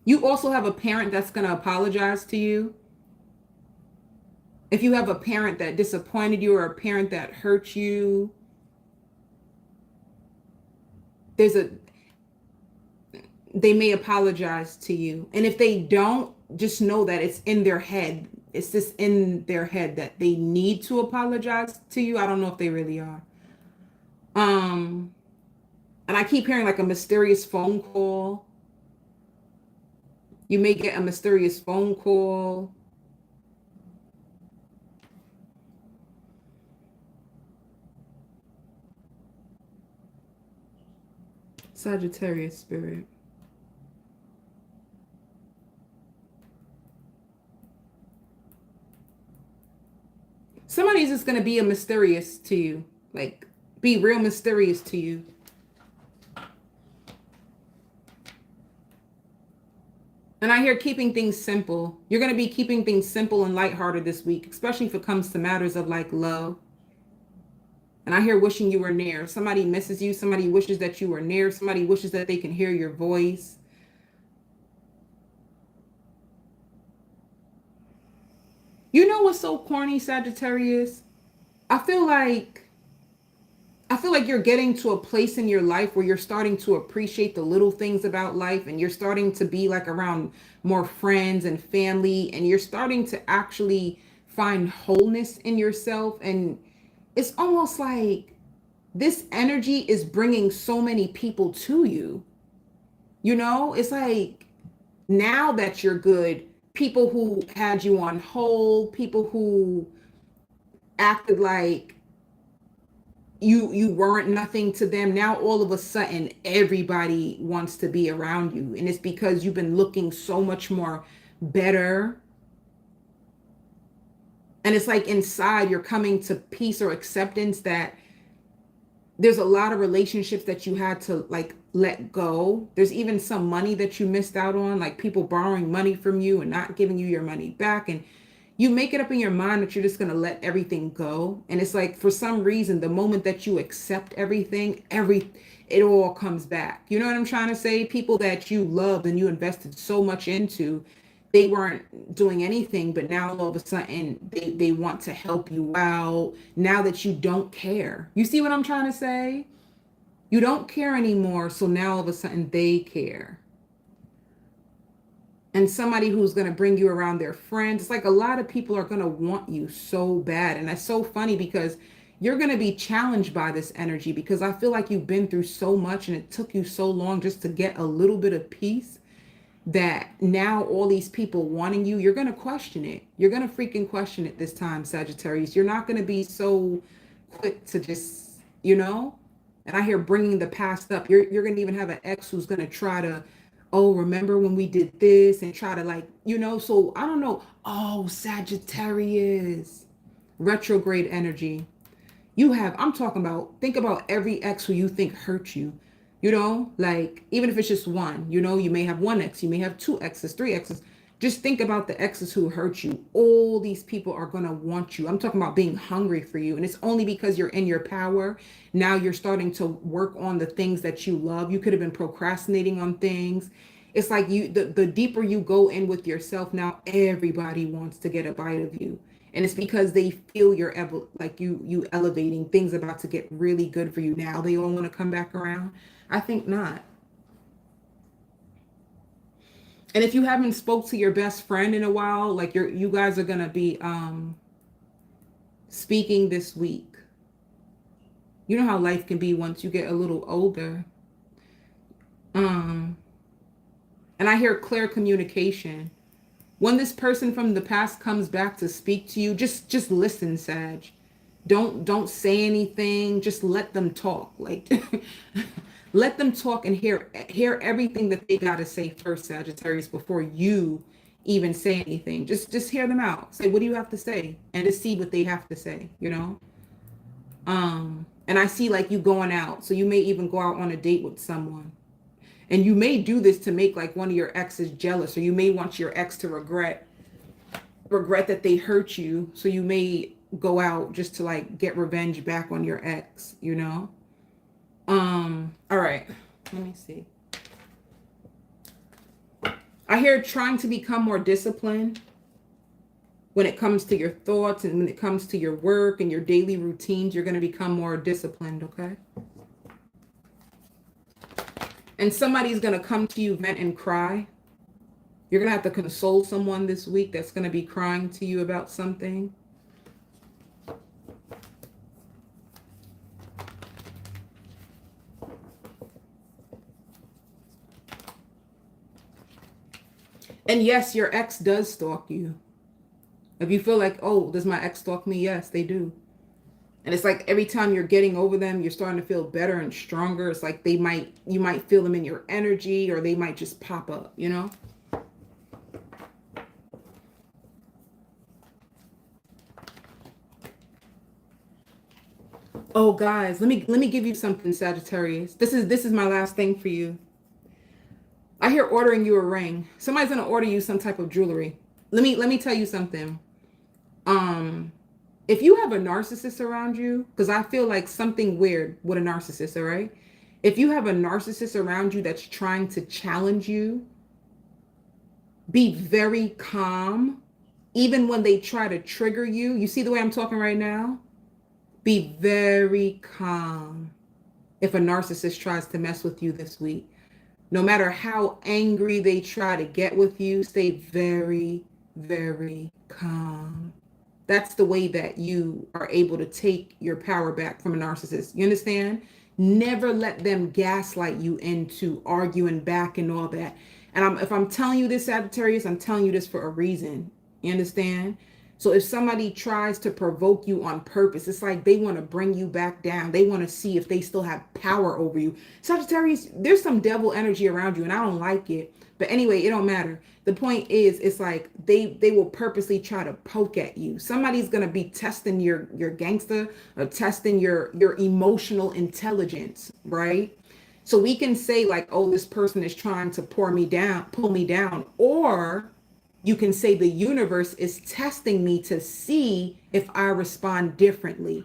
Speaker 1: you also have a parent that's going to apologize to you. If you have a parent that disappointed you or a parent that hurt you, they may apologize to you. And if they don't, just know that it's in their head. It's just in their head that they need to apologize to you. I don't know if they really are. And I keep hearing like a mysterious phone call. You may get a mysterious phone call. Sagittarius spirit. Somebody's just going to be a mysterious to you, like be real mysterious to you. And I hear keeping things simple. You're going to be keeping things simple and lighthearted this week, especially if it comes to matters of like love. And I hear wishing you were near. Somebody misses you. Somebody wishes that you were near. Somebody wishes that they can hear your voice. You know what's so corny, Sagittarius? I feel like you're getting to a place in your life where you're starting to appreciate the little things about life and you're starting to be like around more friends and family and you're starting to actually find wholeness in yourself. And it's almost like this energy is bringing so many people to you. You know, it's like now that you're good, people who had you on hold, people who acted like you weren't nothing to them, now all of a sudden everybody wants to be around you, and it's because you've been looking so much more better. And it's like inside you're coming to peace or acceptance that there's a lot of relationships that you had to like let go. There's even some money that you missed out on, like people borrowing money from you and not giving you your money back. And you make it up in your mind that you're just going to let everything go. And it's like, for some reason, the moment that you accept everything, it all comes back. You know what I'm trying to say? People that you loved and you invested so much into, they weren't doing anything, but now all of a sudden they want to help you out now that you don't care. You see what I'm trying to say? You don't care anymore, so now all of a sudden they care. And somebody who's going to bring you around their friends. It's like a lot of people are going to want you so bad. And that's so funny because you're going to be challenged by this energy, because I feel like you've been through so much and it took you so long just to get a little bit of peace, that now all these people wanting you, you're going to question it. You're going to freaking question it this time, Sagittarius. You're not going to be so quick to just, and I hear bringing the past up. You're going to even have an ex who's going to try to, oh, remember when we did this, and try to, like, so I don't know. Oh, Sagittarius, retrograde energy. I'm talking about, think about every ex who you think hurt you, like, even if it's just one, you may have one ex, you may have two exes, three exes. Just think about the exes who hurt you. All these people are going to want you. I'm talking about being hungry for you. And it's only because you're in your power. Now you're starting to work on the things that you love. You could have been procrastinating on things. It's like the deeper you go in with yourself, now everybody wants to get a bite of you. And it's because they feel you elevating, things about to get really good for you. Now they all want to come back around. I think not. And if you haven't spoke to your best friend in a while, like you guys are going to be speaking this week. You know how life can be once you get a little older. And I hear clear communication. When this person from the past comes back to speak to you, just listen, Sag. Don't say anything. Just let them talk. Like let them talk and hear everything that they got to say first, Sagittarius, before you even say anything. Just hear them out. Say, what do you have to say? And to see what they have to say, And I see like you going out. So you may even go out on a date with someone. And you may do this to make like one of your exes jealous, or you may want your ex to regret that they hurt you. So you may go out just to like get revenge back on your ex, All right, let me see. I hear trying to become more disciplined when it comes to your thoughts, and when it comes to your work and your daily routines. You're going to become more disciplined, okay? And somebody's going to come to you, vent and cry. You're going to have to console someone this week that's going to be crying to you about something. And yes, your ex does stalk you. If you feel like, oh, does my ex stalk me? Yes, they do. And it's like every time you're getting over them, you're starting to feel better and stronger. It's like you might feel them in your energy, or they might just pop up, Oh, guys, let me give you something, Sagittarius. This is my last thing for you. I hear ordering you a ring. Somebody's gonna order you some type of jewelry. Let me tell you something. If you have a narcissist around you, because I feel like something weird with a narcissist, all right? If you have a narcissist around you that's trying to challenge you, be very calm. Even when they try to trigger you, you see the way I'm talking right now? Be very calm if a narcissist tries to mess with you this week. No matter how angry they try to get with you, stay very, very calm. That's the way that you are able to take your power back from a narcissist. You understand? Never let them gaslight you into arguing back and all that. And if I'm telling you this, Sagittarius, I'm telling you this for a reason. You understand? So if somebody tries to provoke you on purpose, it's like they want to bring you back down. They want to see if they still have power over you. Sagittarius, there's some devil energy around you, and I don't like it. But anyway, it don't matter. The point is, it's like they will purposely try to poke at you. Somebody's going to be testing your gangster, or testing your emotional intelligence, right? So we can say like, oh, this person is trying to pull me down, or you can say the universe is testing me to see if I respond differently.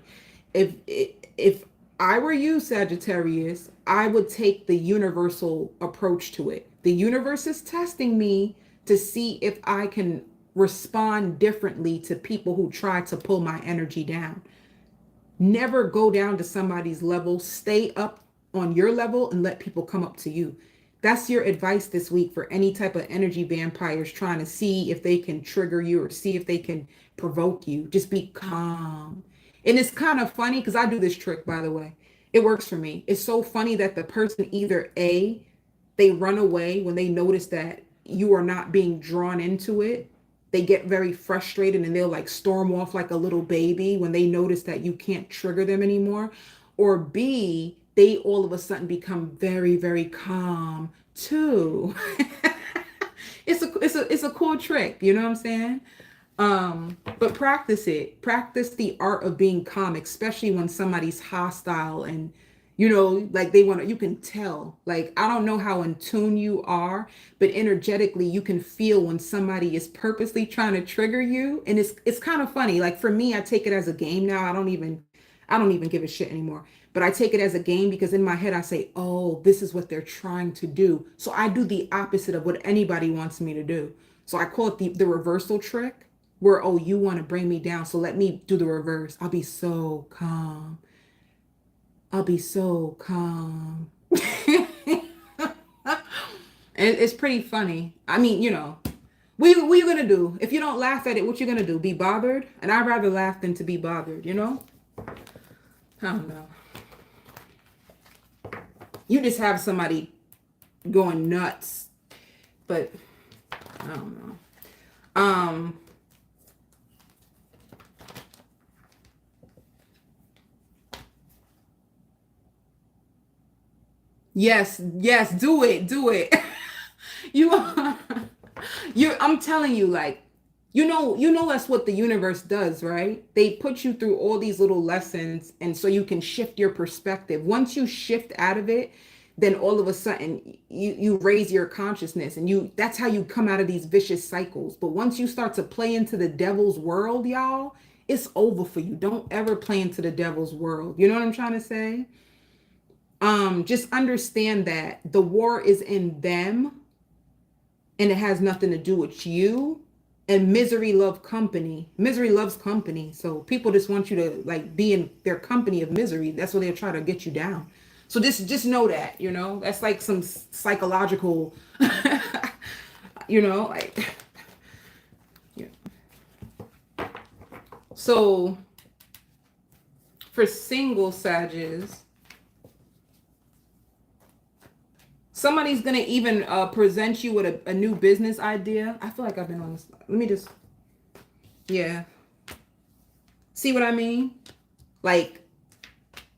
Speaker 1: If I were you, Sagittarius, I would take the universal approach to it. The universe is testing me to see if I can respond differently to people who try to pull my energy down. Never go down to somebody's level. Stay up on your level and let people come up to you. That's your advice this week for any type of energy vampires trying to see if they can trigger you or see if they can provoke you. Just be calm. And it's kind of funny because I do this trick, by the way. It works for me. It's so funny that the person either A, they run away when they notice that you are not being drawn into it. They get very frustrated and they'll like storm off like a little baby when they notice that you can't trigger them anymore. Or B, they all of a sudden become very, very calm too. It's a cool trick, you know what I'm saying? But practice it. Practice the art of being calm, especially when somebody's hostile and like they want to, you can tell. Like, I don't know how in tune you are, but energetically you can feel when somebody is purposely trying to trigger you. And it's kind of funny. Like for me, I take it as a game now. I don't even give a shit anymore. But I take it as a game because in my head I say, "Oh, this is what they're trying to do." So I do the opposite of what anybody wants me to do. So I call it the reversal trick, where, oh, you want to bring me down, so let me do the reverse. I'll be so calm. I'll be so calm. It's pretty funny. I mean, what you gonna do? If you don't laugh at it, what you gonna do? Be bothered? And I'd rather laugh than to be bothered, you know? I don't know. You just have somebody going nuts. But I don't know. Yes, do it, do it. you I'm telling you, like, that's what the universe does, right? They put you through all these little lessons and so you can shift your perspective. Once you shift out of it, then all of a sudden you raise your consciousness and that's how you come out of these vicious cycles. But once you start to play into the devil's world, y'all, it's over for you. Don't ever play into the devil's world. You know what I'm trying to say? Just understand that the war is in them and it has nothing to do with you. And misery loves company. Misery loves company. So people just want you to like be in their company of misery. That's what they'll try to get you down. So just know that, that's like some psychological, like, yeah. So for single Sages, somebody's going to even present you with a new business idea. I feel like I've been on this. Let me just, yeah. See what I mean? Like,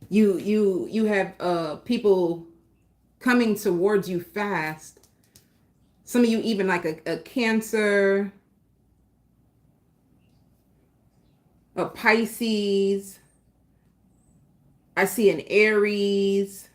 Speaker 1: you have people coming towards you fast. Some of you even like a Cancer, a Pisces. I see an Aries.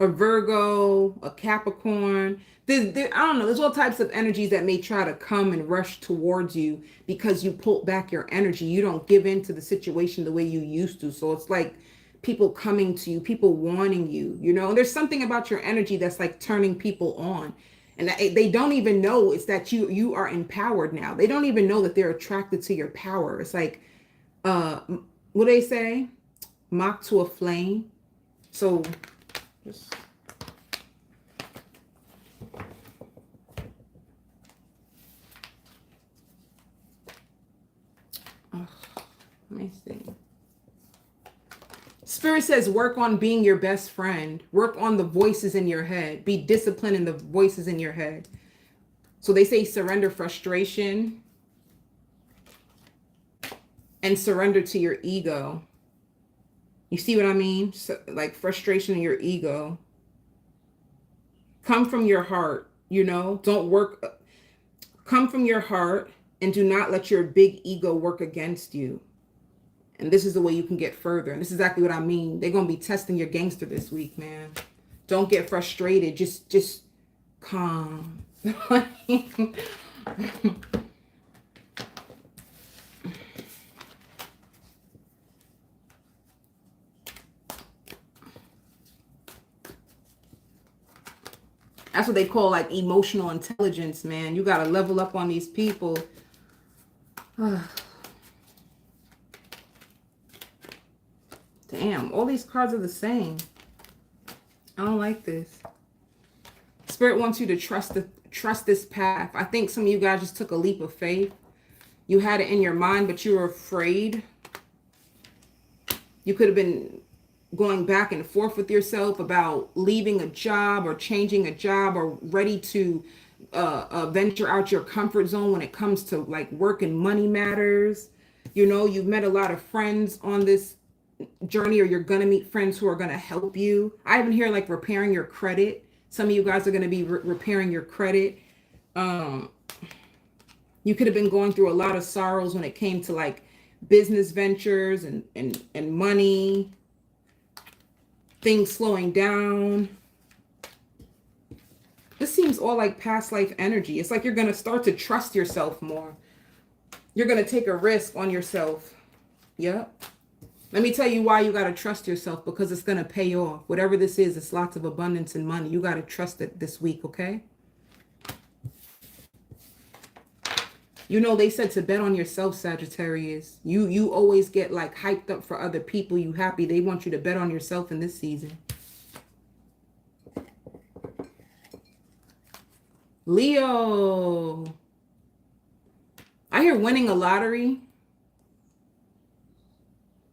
Speaker 1: A Virgo, a Capricorn. I don't know. There's all types of energies that may try to come and rush towards you because you pulled back your energy. You don't give in to the situation the way you used to. So it's like people coming to you, people wanting you, And there's something about your energy that's like turning people on. And they don't even know it's that you are empowered now. They don't even know that they're attracted to your power. It's like, what they say? Mock to a flame. So just let me see. Spirit says work on being your best friend. Work on the voices in your head. Be disciplined in the voices in your head. So they say surrender frustration and surrender to your ego. You see what I mean? So, like frustration in your ego. Come from your heart, Don't work. Come from your heart. And do not let your big ego work against you. And this is the way you can get further. And this is exactly what I mean. They're going to be testing your gangster this week, man. Don't get frustrated. Just calm. That's what they call like emotional intelligence, man. You got to level up on these people. Damn, all these cards are the same. I don't like this. Spirit wants you to trust this path. I think some of you guys just took a leap of faith. You had it in your mind, but you were afraid. You could have been going back and forth with yourself about leaving a job or changing a job or ready to venture out your comfort zone when it comes to like work and money matters. You know, you've met a lot of friends on this journey, or you're going to meet friends who are going to help you. I even hear like repairing your credit. Some of you guys are going to be repairing your credit. You could have been going through a lot of sorrows when it came to like business ventures and money, things slowing down. This seems all like past life energy. It's like you're going to start to trust yourself more. You're going to take a risk on yourself. Yep. Let me tell you why you got to trust yourself, because it's going to pay off. Whatever this is, it's lots of abundance and money. You got to trust it this week, okay? You know, they said to bet on yourself, Sagittarius. You always get like hyped up for other people. You happy. They want you to bet on yourself in this season. Leo. I hear winning a lottery.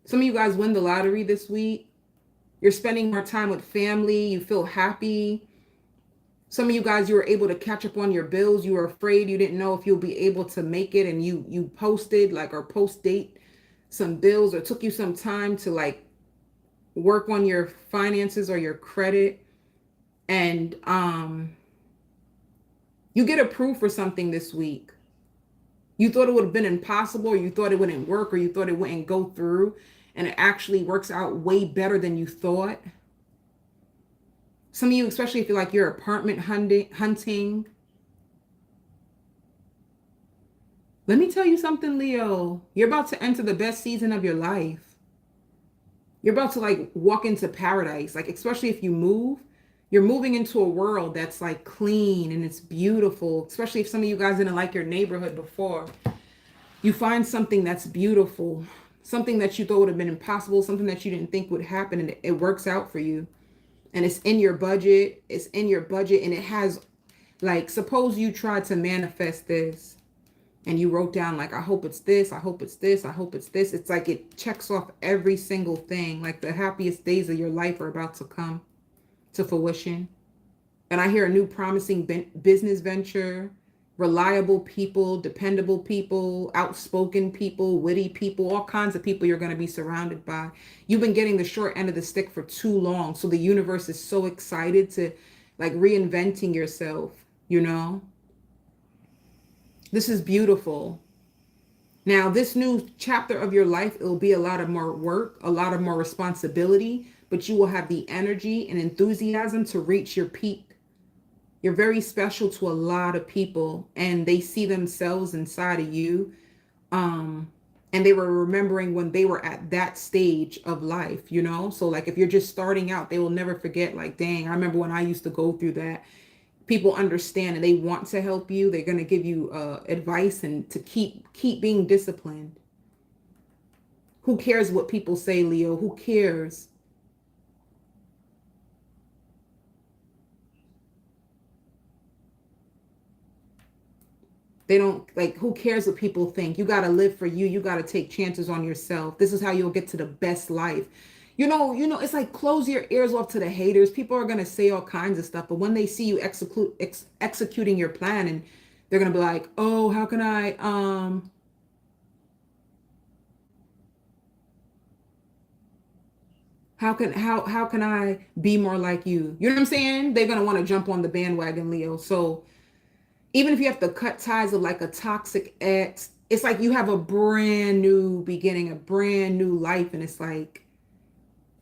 Speaker 1: Some of you guys win the lottery this week. You're spending more time with family. You feel happy. Some of you guys, you were able to catch up on your bills. You were afraid. You didn't know if you'll be able to make it. And you posted like, or post date some bills, or took you some time to like work on your finances or your credit. And you get approved for something this week. You thought it would have been impossible, or you thought it wouldn't work, or you thought it wouldn't go through. And it actually works out way better than you thought. Some of you, especially if you're like you're apartment hunting. Let me tell you something, Leo. You're about to enter the best season of your life. You're about to like walk into paradise. Like, especially if you move, you're moving into a world that's like clean and it's beautiful. Especially if some of you guys didn't like your neighborhood before. You find something that's beautiful. Something that you thought would have been impossible. Something that you didn't think would happen. And it works out for you. And it's in your budget. It's in your budget. And it has, like, suppose you tried to manifest this. And you wrote down, like, I hope it's this. I hope it's this. I hope it's this. It's like it checks off every single thing. Like the happiest days of your life are about to come to fruition. And I hear a new promising business venture. Reliable people, dependable people, outspoken people, witty people, all kinds of people you're going to be surrounded by. You've been getting the short end of the stick for too long. So the universe is so excited to like reinventing yourself, you know? This is beautiful. Now, this new chapter of your life, it'll be a lot of more work, a lot of more responsibility, but you will have the energy and enthusiasm to reach your peak. You're very special to a lot of people, and they see themselves inside of you. And they were remembering when they were at that stage of life, you know? So like if you're just starting out, they will never forget, like, dang, I remember when I used to go through that. People understand and they want to help you. They're going to give you advice and to keep being disciplined. Who cares what people say, Leo? Who cares? They don't, like, who cares what people think? You got to live for you. You got to take chances on yourself. This is how you'll get to the best life. You know, it's like close your ears off to the haters. People are going to say all kinds of stuff. But when they see you executing your plan, and they're going to be like, oh, how can I, how can I be more like you? You know what I'm saying? They're going to want to jump on the bandwagon, Leo. So even if you have to cut ties of like a toxic ex, it's like you have a brand new beginning, a brand new life. And it's like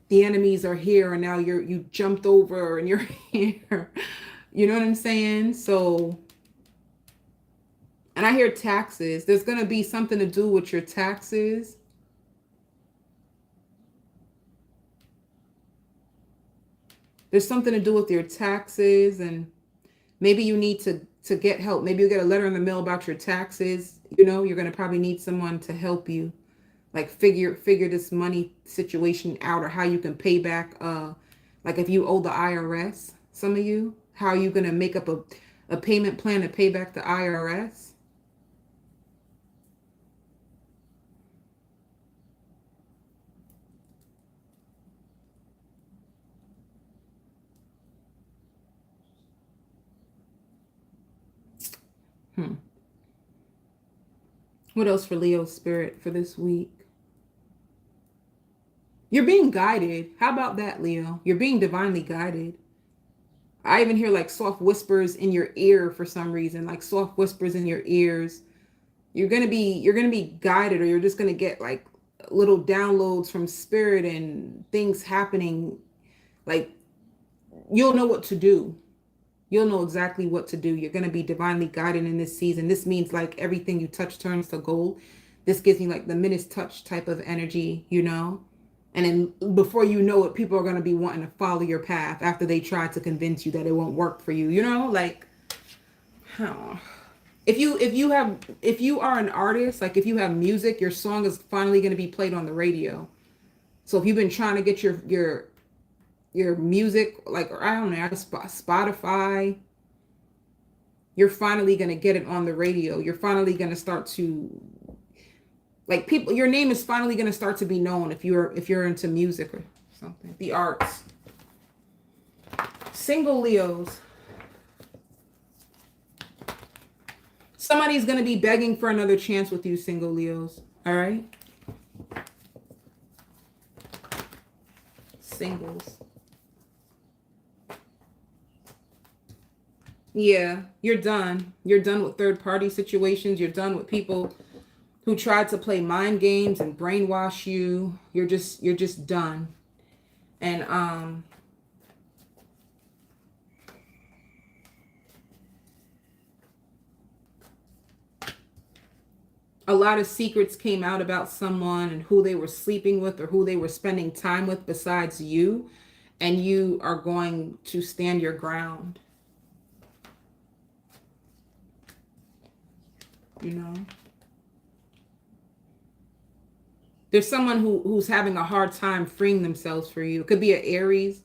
Speaker 1: the enemies are here and now you jumped over and you're here. You know what I'm saying? So, and I hear taxes. There's going to be something to do with your taxes. There's something to do with your taxes, and maybe you need to get help. Maybe you get a letter in the mail about your taxes. You know, you're going to probably need someone to help you, like figure this money situation out, or how you can pay back. Like if you owe the IRS, some of you, how are you going to make up a payment plan to pay back the IRS? What else for Leo spirit for this week? You're being guided. How about that, Leo? You're being divinely guided. I even hear like soft whispers in your ear for some reason, like soft whispers in your ears. You're gonna be guided, or you're just gonna get like little downloads from spirit and things happening. Like you'll know what to do. You'll know exactly what to do. You're going to be divinely guided in this season. This means like everything you touch turns to gold. This gives me like the Midas touch type of energy, you know? And then before you know it, people are going to be wanting to follow your path after they try to convince you that it won't work for you, you know? Like, huh. If you are an artist, like if you have music, your song is finally going to be played on the radio. So if you've been trying to get your music, like, I don't know, Spotify, you're finally going to get it on the radio. You're finally going to start to, like, people, your name is finally going to start to be known if you're into music or something, the arts. Single Leos. Somebody's going to be begging for another chance with you, single Leos. All right? Singles. Yeah, you're done. You're done with third party situations. You're done with people who tried to play mind games and brainwash you. You're just done. And a lot of secrets came out about someone and who they were sleeping with or who they were spending time with besides you, and you are going to stand your ground. You know, there's someone who's having a hard time freeing themselves for you. It could be an Aries,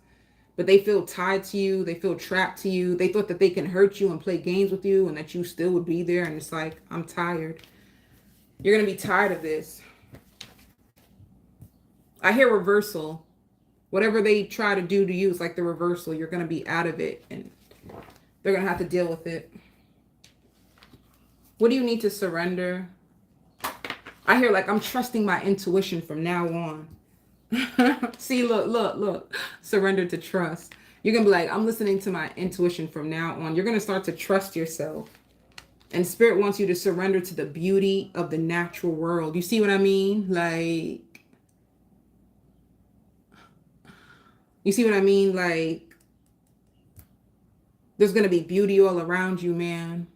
Speaker 1: but they feel tied to you. They feel trapped to you. They thought that they can hurt you and play games with you and that you still would be there. And it's like, I'm tired. You're going to be tired of this. I hear reversal. Whatever they try to do to you is like the reversal. You're going to be out of it and they're going to have to deal with it. What do you need to surrender? I hear like, I'm trusting my intuition from now on. See, look. Surrender to trust. You're going to be like, I'm listening to my intuition from now on. You're going to start to trust yourself. And spirit wants you to surrender to the beauty of the natural world. You see what I mean? Like, you see what I mean? Like, there's going to be beauty all around you, man.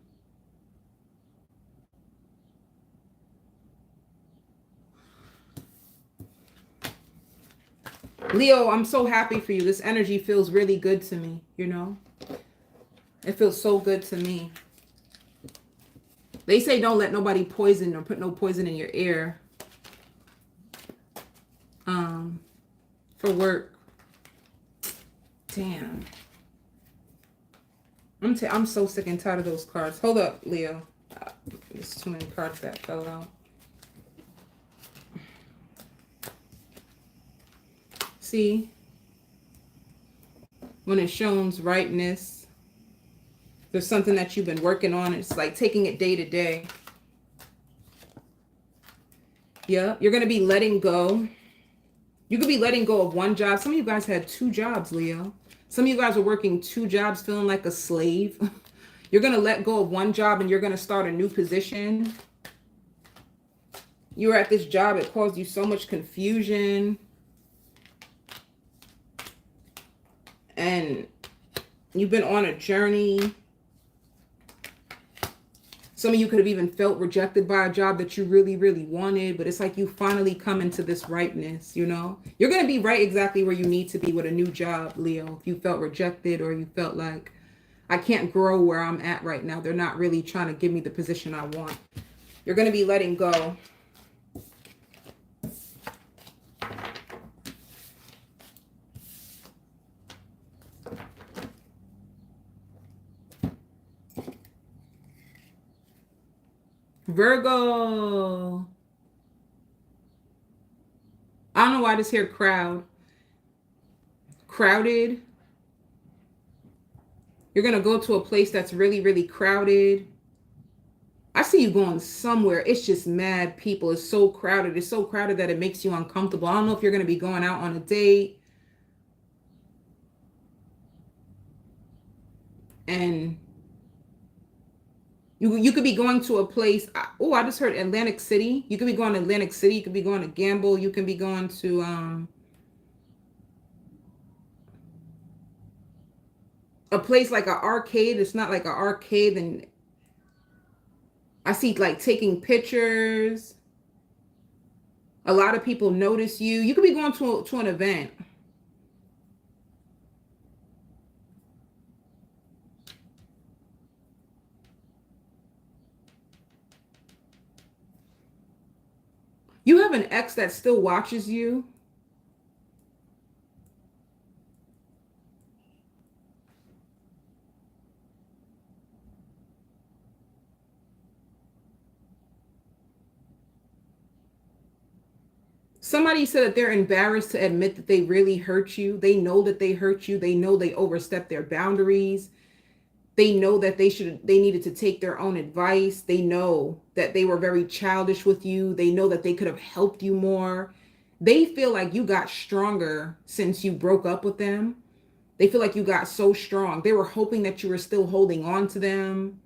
Speaker 1: Leo, I'm so happy for you. This energy feels really good to me, you know? It feels so good to me. They say don't let nobody poison or put no poison in your ear. For work. Damn. I'm so sick and tired of those cards. Hold up, Leo. There's too many cards that fell out. See? When it shows rightness, there's something that you've been working on. It's like taking it day to day. Yeah, you're going to be letting go. You could be letting go of one job. Some of you guys had 2 jobs, Leo. Some of you guys are working 2 jobs, feeling like a slave. You're going to let go of one job and you're going to start a new position. You were at this job, it caused you so much confusion. And you've been on a journey. Some of you could have even felt rejected by a job that you really, really wanted, but it's like you finally come into this rightness, you know? You're going to be right exactly where you need to be with a new job, Leo. If you felt rejected or you felt like, I can't grow where I'm at right now. They're not really trying to give me the position I want. You're going to be letting go. Virgo. I don't know why I just hear crowd. Crowded. You're going to go to a place that's really, really crowded. I see you going somewhere. It's just mad people. It's so crowded. It's so crowded that it makes you uncomfortable. I don't know if you're going to be going out on a date. And you could be going to a place. Oh, I just heard Atlantic City. You could be going to Atlantic City. You could be going to gamble. You can be going to a place like an arcade. It's not like an arcade. And I see like taking pictures. A lot of people notice you. You could be going to an event. You have an ex that still watches you. Somebody said that they're embarrassed to admit that they really hurt you. They know that they hurt you. They know they overstepped their boundaries. They know that they needed to take their own advice. They know that they were very childish with you. They know that they could have helped you more. They feel like you got stronger since you broke up with them. They feel like you got so strong. They were hoping that you were still holding on to them.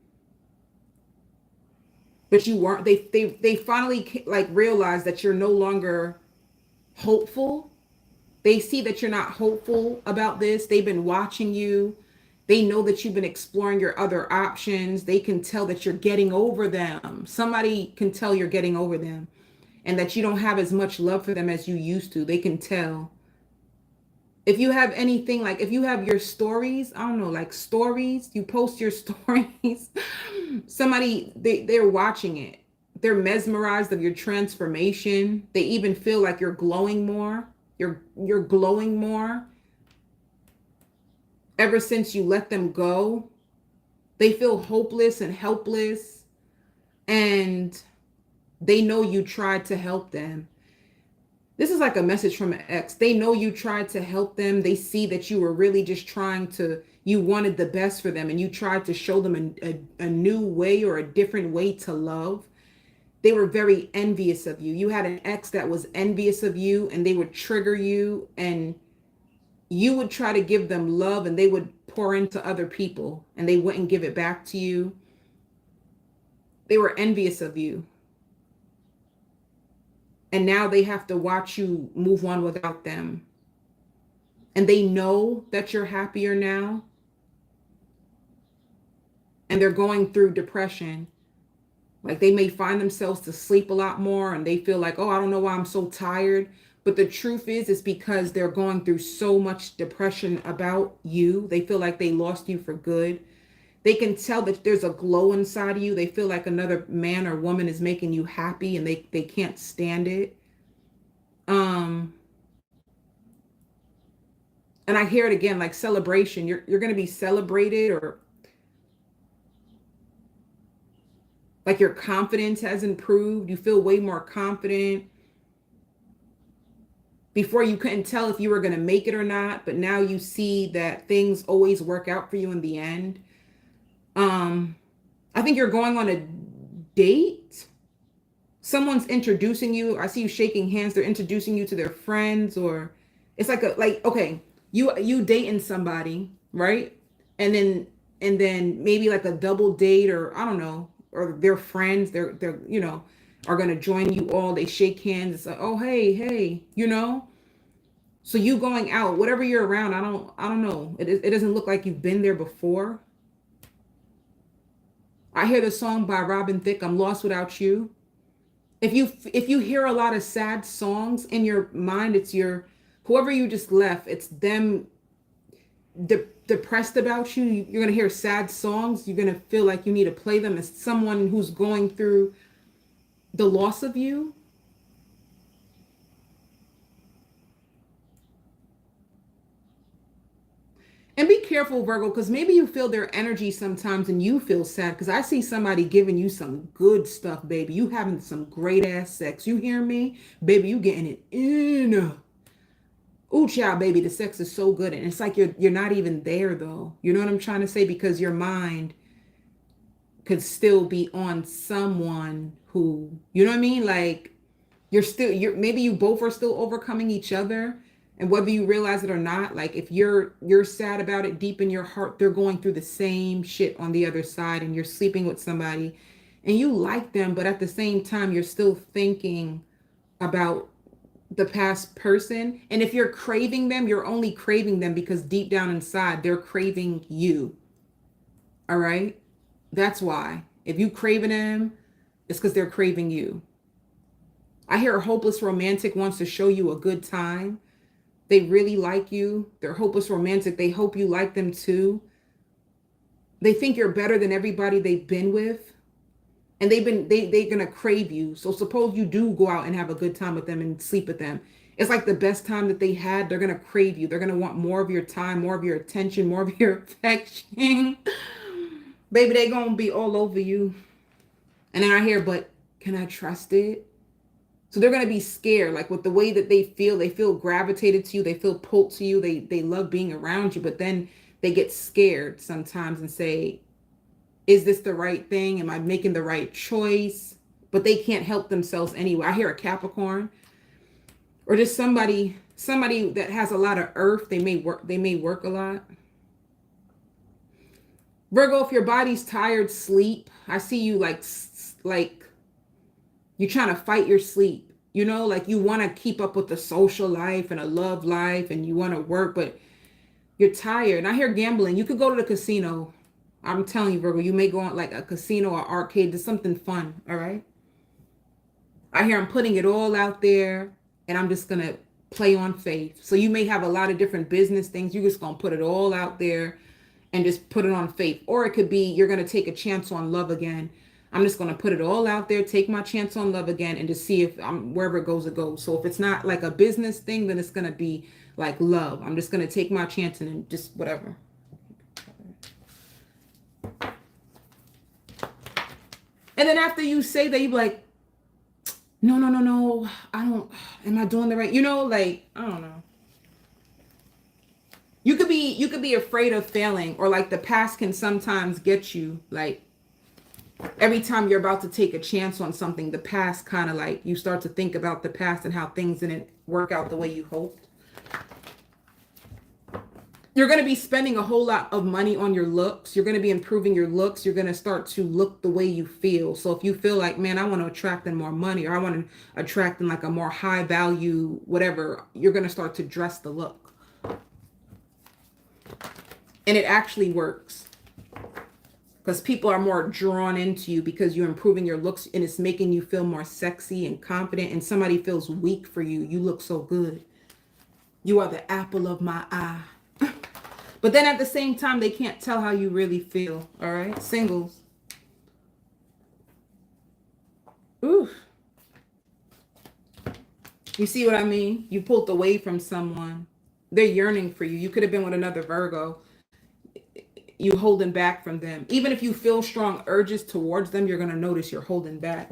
Speaker 1: But you weren't. They finally like realized that you're no longer hopeful. They see that you're not hopeful about this. They've been watching you. They know that you've been exploring your other options. They can tell that you're getting over them. Somebody can tell you're getting over them and that you don't have as much love for them as you used to. They can tell. If you have anything, like if you have your stories, I don't know, like stories, you post your stories, somebody, they're watching it. They're mesmerized of your transformation. They even feel like you're glowing more. You're glowing more. Ever since you let them go, they feel hopeless and helpless, and they know you tried to help them. This is like a message from an ex. They know you tried to help them. They see that you were really just you wanted the best for them, and you tried to show them a new way or a different way to love. They were very envious of you. You had an ex that was envious of you, and they would trigger you, and you would try to give them love, and they would pour into other people and they wouldn't give it back to you. They were envious of you. And now they have to watch you move on without them. And they know that you're happier now. And they're going through depression. Like they may find themselves to sleep a lot more, and they feel like, oh, I don't know why I'm so tired. But the truth is, it's because they're going through so much depression about you. They feel like they lost you for good. They can tell that there's a glow inside of you. They feel like another man or woman is making you happy, and they can't stand it. And I hear it again, like celebration. You're going to be celebrated, or like your confidence has improved. You feel way more confident. Before you couldn't tell if you were going to make it or not, but now you see that things always work out for you in the end. I think you're going on a date. Someone's introducing you. I see you shaking hands. They're introducing you to their friends, or it's like okay, you dating somebody, right? And then and then maybe like a double date, or I don't know, or their friends, they're are gonna join you all. They shake hands. It's like, oh hey, So you going out, whatever you're around, I don't know. It doesn't look like you've been there before. I hear the song by Robin Thicke, I'm Lost Without You. If you hear a lot of sad songs in your mind, it's your whoever you just left, it's them depressed about you. You're going to hear sad songs. You're going to feel like you need to play them as someone who's going through the loss of you. And be careful, Virgo, because maybe you feel their energy sometimes and you feel sad, because I see somebody giving you some good stuff, baby. You having some great ass sex. You hear me? Baby, you getting it in. Ooh, child, baby, the sex is so good. And it's like you're not even there, though. You know what I'm trying to say? Because your mind could still be on someone who, you know what I mean? Like maybe you both are still overcoming each other. And whether you realize it or not, like if you're sad about it deep in your heart, they're going through the same shit on the other side, and you're sleeping with somebody and you like them, but at the same time, you're still thinking about the past person. And if you're craving them, you're only craving them because deep down inside, they're craving you. All right? That's why. If you craving them, it's because they're craving you. I hear a hopeless romantic wants to show you a good time. They really like you. They're hopeless romantic. They hope you like them too. They think you're better than everybody they've been with. And they're gonna crave you. So suppose you do go out and have a good time with them and sleep with them. It's like the best time that they had. They're gonna crave you. They're gonna want more of your time, more of your attention, more of your affection. Baby, they're gonna be all over you. And then I hear, but can I trust it? So they're going to be scared, like with the way that they feel gravitated to you. They feel pulled to you. They love being around you, but then they get scared sometimes and say, is this the right thing? Am I making the right choice? But they can't help themselves anyway. I hear a Capricorn or just somebody that has a lot of earth. They may work a lot. Virgo, if your body's tired, sleep. I see you like you're trying to fight your sleep, like you want to keep up with the social life and a love life and you want to work, but you're tired. And I hear gambling. You could go to the casino. I'm telling you, Virgo, you may go on like a casino or arcade to something fun. All right. I hear I'm putting it all out there and I'm just going to play on faith. So you may have a lot of different business things. You're just going to put it all out there and just put it on faith. Or it could be you're going to take a chance on love again. I'm just going to put it all out there, take my chance on love again, and just see if wherever it goes, it goes. So if it's not like a business thing, then it's going to be like love. I'm just going to take my chance and just whatever. And then after you say that, you be like, no, I don't, am I doing the right? Like, I don't know. You could be afraid of failing, or like the past can sometimes get you, like, every time you're about to take a chance on something, the past kind of like you start to think about the past and how things didn't work out the way you hoped. You're going to be spending a whole lot of money on your looks. You're going to be improving your looks. You're going to start to look the way you feel. So if you feel like, man, I want to attract in more money, or I want to attract in like a more high value, whatever, you're going to start to dress the look. And it actually works. Because people are more drawn into you because you're improving your looks and it's making you feel more sexy and confident, and somebody feels weak for you. You look so good. You are the apple of my eye. But then at the same time, they can't tell how you really feel. All right. Singles. Ooh. You see what I mean? You pulled away from someone. They're yearning for you. You could have been with another Virgo. You holding back from them. Even if you feel strong urges towards them, you're going to notice you're holding back.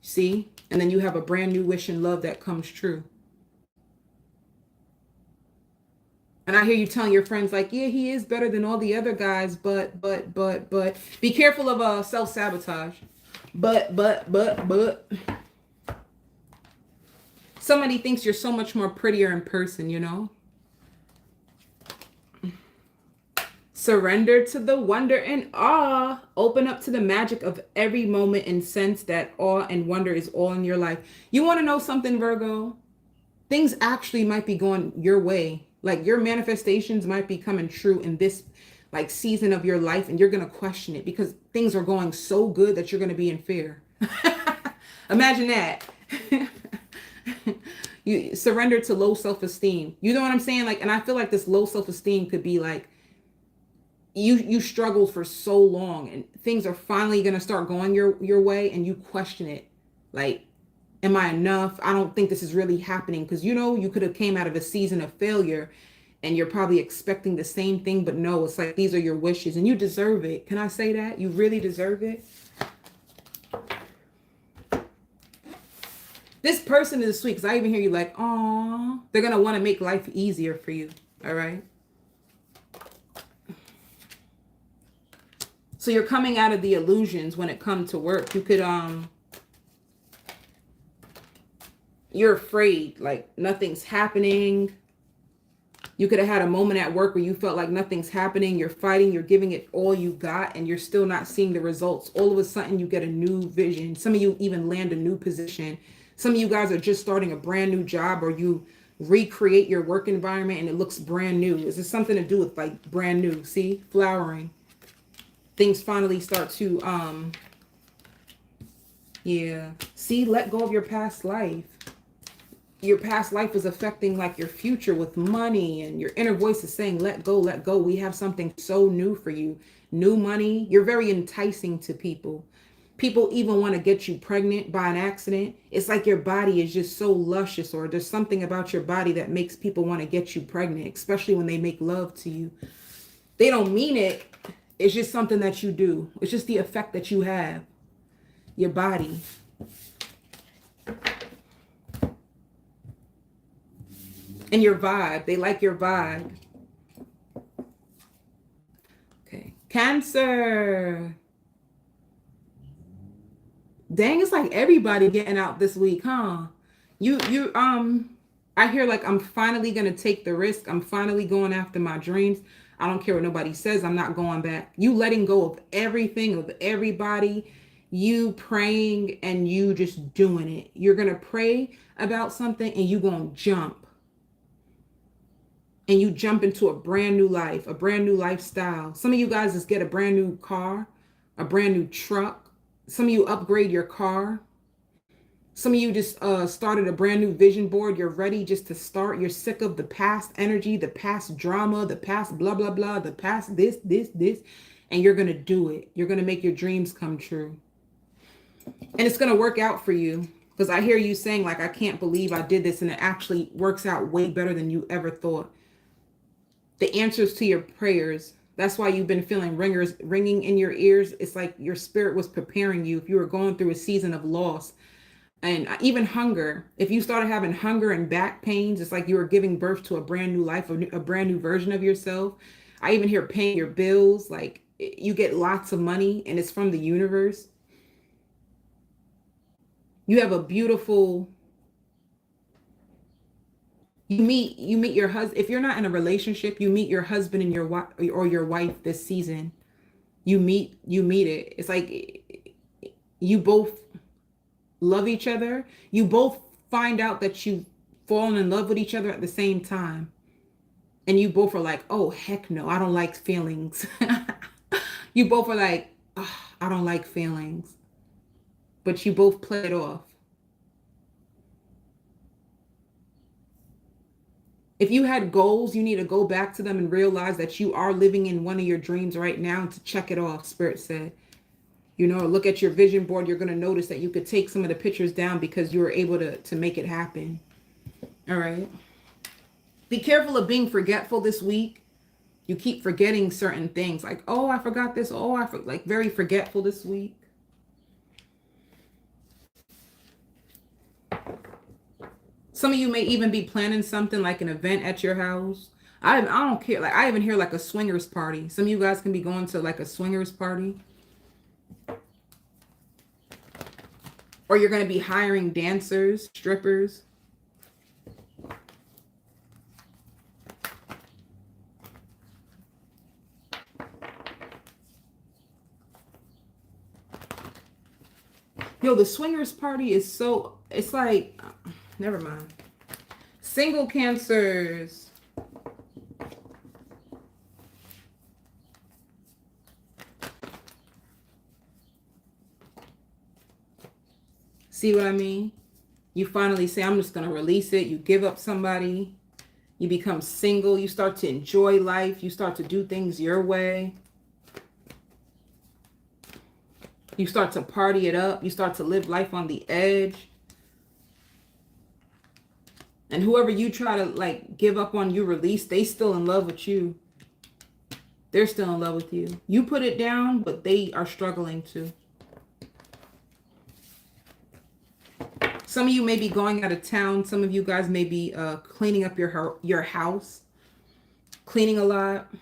Speaker 1: See? And then you have a brand new wish and love that comes true. And I hear you telling your friends like, yeah, he is better than all the other guys, but be careful of self-sabotage. But somebody thinks you're so much more prettier in person, Surrender to the wonder and awe. Open up to the magic of every moment and sense that awe and wonder is all in your life. You want to know something, Virgo? Things actually might be going your way. Like your manifestations might be coming true in this like season of your life, and you're going to question it because things are going so good that you're going to be in fear. Imagine that. You surrender to low self-esteem. You know what I'm saying? Like, and I feel like this low self-esteem could be like you struggled for so long and things are finally going to start going your way and you question it. Like, am I enough? I don't think this is really happening, because you know you could have came out of a season of failure and you're probably expecting the same thing, but no, it's like these are your wishes and you deserve it. Can I say that? You really deserve it. This person is sweet, because I even hear you like, "Aw." They're going to want to make life easier for you. All right. So you're coming out of the illusions when it comes to work. You could, you're afraid, like nothing's happening. You could have had a moment at work where you felt like nothing's happening. You're fighting, you're giving it all you got, and you're still not seeing the results. All of a sudden, you get a new vision. Some of you even land a new position. Some of you guys are just starting a brand new job, or you recreate your work environment and it looks brand new. Is this something to do with like brand new? See, flowering. Things finally start to, yeah. See, let go of your past life. Your past life is affecting like your future with money, and your inner voice is saying, let go, let go. We have something so new for you. New money. You're very enticing to people. People even want to get you pregnant by an accident. It's like your body is just so luscious, or there's something about your body that makes people want to get you pregnant, especially when they make love to you. They don't mean it. It's just something that you do. It's just the effect that you have. Your body. And your vibe. They like your vibe. Okay. Cancer. Dang, it's like everybody getting out this week, huh? I hear like I'm finally gonna take the risk. I'm finally going after my dreams. I don't care what nobody says. I'm not going back. You letting go of everything, of everybody, you praying and you just doing it. You're going to pray about something and you going to jump. And you jump into a brand new life, a brand new lifestyle. Some of you guys just get a brand new car, a brand new truck. Some of you upgrade your car. Some of you just started a brand new vision board. You're ready just to start. You're sick of the past energy, the past drama, the past blah, blah, blah, the past this, and you're going to do it. You're going to make your dreams come true. And it's going to work out for you, because I hear you saying like, I can't believe I did this, and it actually works out way better than you ever thought. The answers to your prayers. That's why you've been feeling ringing in your ears. It's like your spirit was preparing you if you were going through a season of loss. And even hunger, if you started having hunger and back pains, it's like you were giving birth to a brand new life, a brand new version of yourself. I even hear paying your bills, like you get lots of money and it's from the universe. You have a beautiful, you meet your husband. If you're not in a relationship, you meet your husband and your wife, or your wife this season. You meet it. It's like you both love each other. You both find out that you've fallen in love with each other at the same time. And you both are like, oh, heck no, I don't like feelings. You both are like, oh, I don't like feelings. But you both play it off. If you had goals, you need to go back to them and realize that you are living in one of your dreams right now, to check it off, Spirit said. You know, look at your vision board. You're going to notice that you could take some of the pictures down because you were able to make it happen. All right. Be careful of being forgetful this week. You keep forgetting certain things like, oh, I forgot this. Oh, like very forgetful this week. Some of you may even be planning something like an event at your house. I don't care. Like I even hear like a swingers party. Some of you guys can be going to like a swingers party. Or you're going to be hiring dancers, strippers. Yo, the swingers party is so, it's like, never mind. Single Cancers. See what I mean? You finally say, I'm just going to release it. You give up somebody. You become single. You start to enjoy life. You start to do things your way. You start to party it up. You start to live life on the edge. And whoever you try to like give up on, you release, they still in love with you. They're still in love with you. You put it down, but they are struggling too. Some of you may be going out of town. Some of you guys may be cleaning up your house. Cleaning a lot.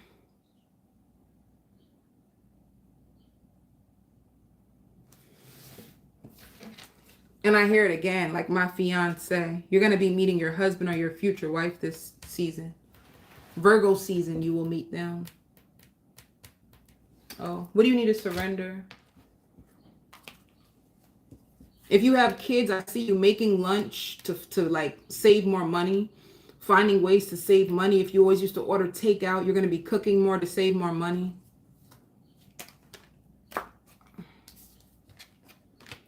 Speaker 1: And I hear it again, like my fiance. You're going to be meeting your husband or your future wife this season. Virgo season, you will meet them. Oh, what do you need to surrender? If you have kids, I see you making lunch to like save more money. Finding ways to save money. If you always used to order takeout, you're going to be cooking more to save more money.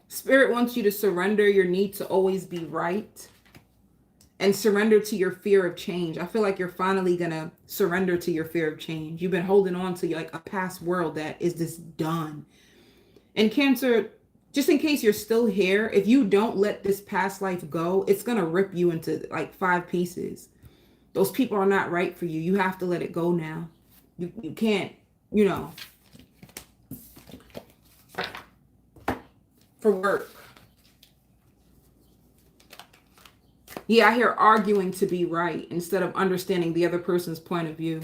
Speaker 1: Spirit wants you to surrender your need to always be right and surrender to your fear of change. I feel like you're finally going to surrender to your fear of change. You've been holding on to like a past world that is just done. And Cancer, just in case you're still here, if you don't let this past life go, it's going to rip you into like 5 pieces. Those people are not right for you. You have to let it go now. You can't, you know. For work. Yeah, I hear arguing to be right instead of understanding the other person's point of view.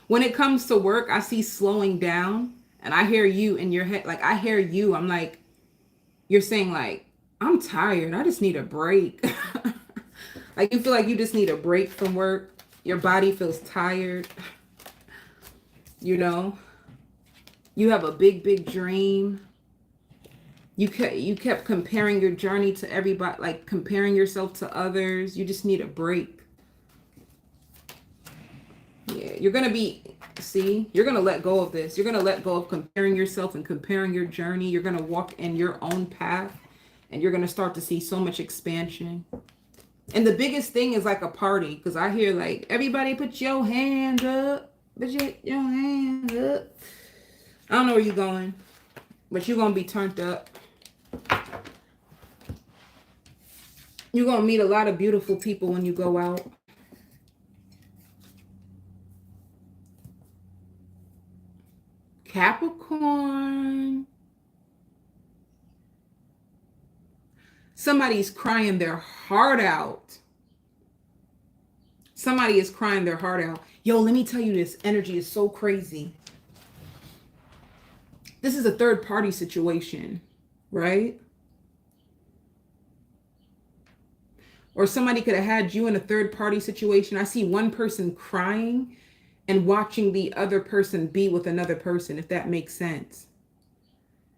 Speaker 1: When it comes to work, I see slowing down, and I hear you in your head. Like, I hear you. I'm like, you're saying like, I'm tired. I just need a break. Like, you feel like you just need a break from work. Your body feels tired. You know, you have a big dream. You kept comparing your journey to everybody, like comparing yourself to others. You just need a break. Yeah, you're going to be, see, you're going to let go of this. You're going to let go of comparing yourself and comparing your journey. You're going to walk in your own path, and you're going to start to see so much expansion. And the biggest thing is like a party, because I hear like, everybody put your hand up. Put your hand up. I don't know where you're going, but you're going to be turned up. You're going to meet a lot of beautiful people when you go out. Capricorn. Somebody's crying their heart out. Somebody is crying their heart out. Yo, let me tell you, this energy is so crazy. This is a third party situation, right? Or somebody could have had you in a third party situation. I see one person crying and watching the other person be with another person, if that makes sense.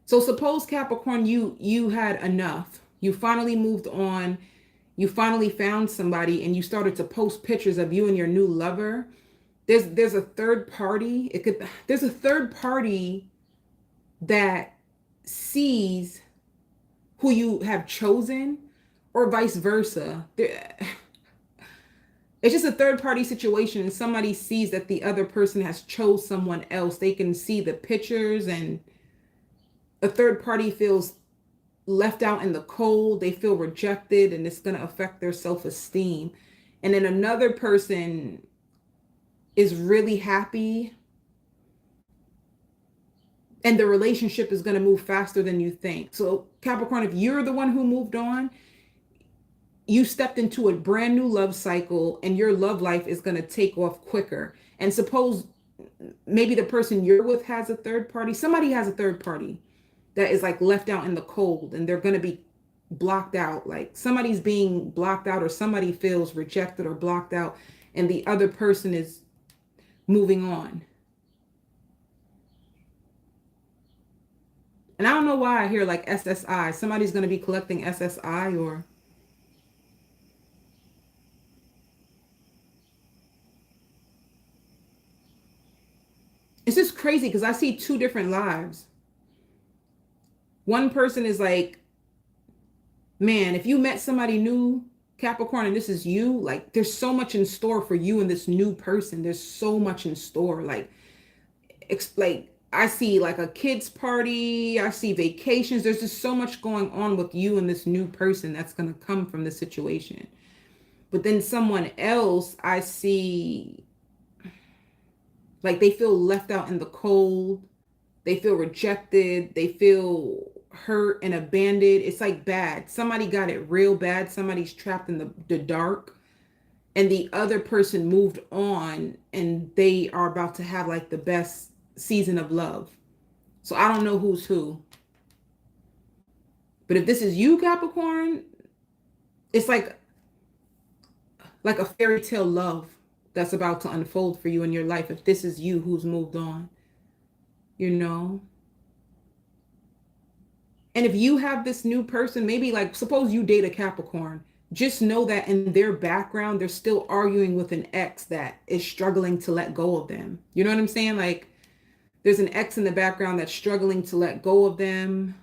Speaker 1: So suppose, Capricorn, you had enough. You finally moved on. You finally found somebody, and you started to post pictures of you and your new lover. There's a third party. There's a third party that sees who you have chosen, or vice versa. It's just a third party situation, and somebody sees that the other person has chose someone else. They can see the pictures, and a third party feels left out in the cold. They feel rejected, and it's going to affect their self-esteem. And then another person is really happy, and the relationship is going to move faster than you think. So Capricorn, if you're the one who moved on, you stepped into a brand new love cycle, and your love life is going to take off quicker. And suppose maybe the person you're with has a third party. Somebody has a third party that is like left out in the cold, and they're going to be blocked out. Like somebody's being blocked out, or somebody feels rejected or blocked out, and the other person is moving on. And I don't know why I hear like SSI. Somebody's going to be collecting SSI, or it's just crazy because I see two different lives. One person is like, man, if you met somebody new, Capricorn, and this is you, like there's so much in store for you and this new person. There's so much in store. Like I see like a kid's party, I see vacations. There's just so much going on with you and this new person that's going to come from this situation. But then someone else, I see like they feel left out in the cold. They feel rejected. They feel hurt and abandoned. It's like bad. Somebody got it real bad. Somebody's trapped in the dark. And the other person moved on and they are about to have like the best season of love. So I don't know who's who. But if this is you, Capricorn, it's like a fairy tale love that's about to unfold for you in your life. If this is you who's moved on, you know. And if you have this new person, maybe like suppose you date a Capricorn, just know that in their background, they're still arguing with an ex that is struggling to let go of them. You know what I'm saying? Like there's an ex in the background that's struggling to let go of them.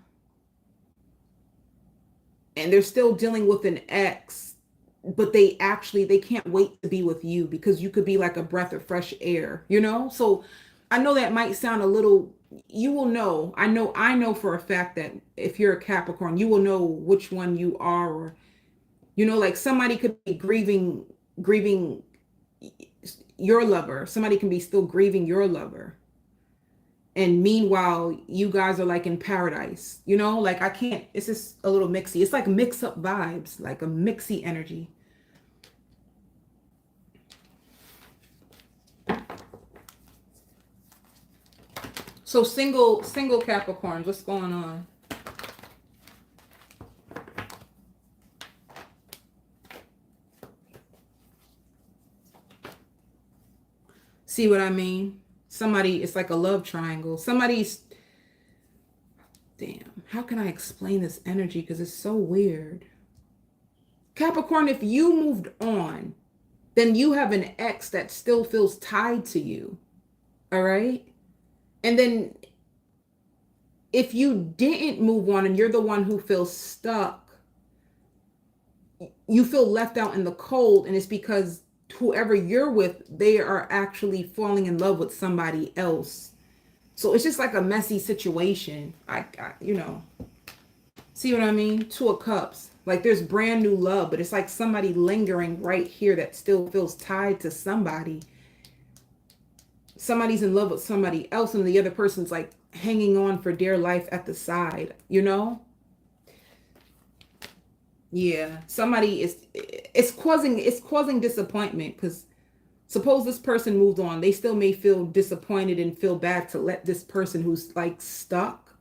Speaker 1: And they're still dealing with an ex, but they can't wait to be with you because you could be like a breath of fresh air, you know? So I know that might sound a little, you will know. I know for a fact that if you're a Capricorn, you will know which one you are, or you know, like somebody could be grieving your lover. Somebody can be still grieving your lover. And meanwhile, you guys are like in paradise, you know, like I can't, it's just a little mixy. It's like mix up vibes, like a mixy energy. So single Capricorns, what's going on? See what I mean? Somebody, it's like a love triangle. Somebody's, damn, how can I explain this energy? Because it's so weird. Capricorn, if you moved on, then you have an ex that still feels tied to you. All right? And then if you didn't move on and you're the one who feels stuck, you feel left out in the cold, and it's because whoever you're with, they are actually falling in love with somebody else. So it's just like a messy situation. I you know, see what I mean? Two of Cups. Like there's brand new love, but it's like somebody lingering right here that still feels tied to somebody. Somebody's in love with somebody else and the other person's like hanging on for dear life at the side, you know? Yeah, somebody is, it's causing disappointment because suppose this person moved on, they still may feel disappointed and feel bad to let this person who's like stuck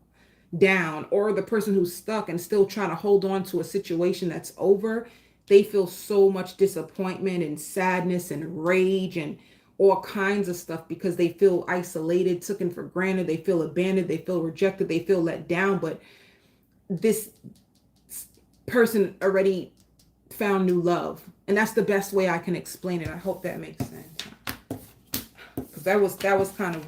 Speaker 1: down, or the person who's stuck and still trying to hold on to a situation that's over. They feel so much disappointment and sadness and rage and all kinds of stuff because they feel isolated, taken for granted, they feel abandoned, they feel rejected, they feel let down. But this person already found new love, and that's the best way I can explain it. I hope that makes sense, because that was kind of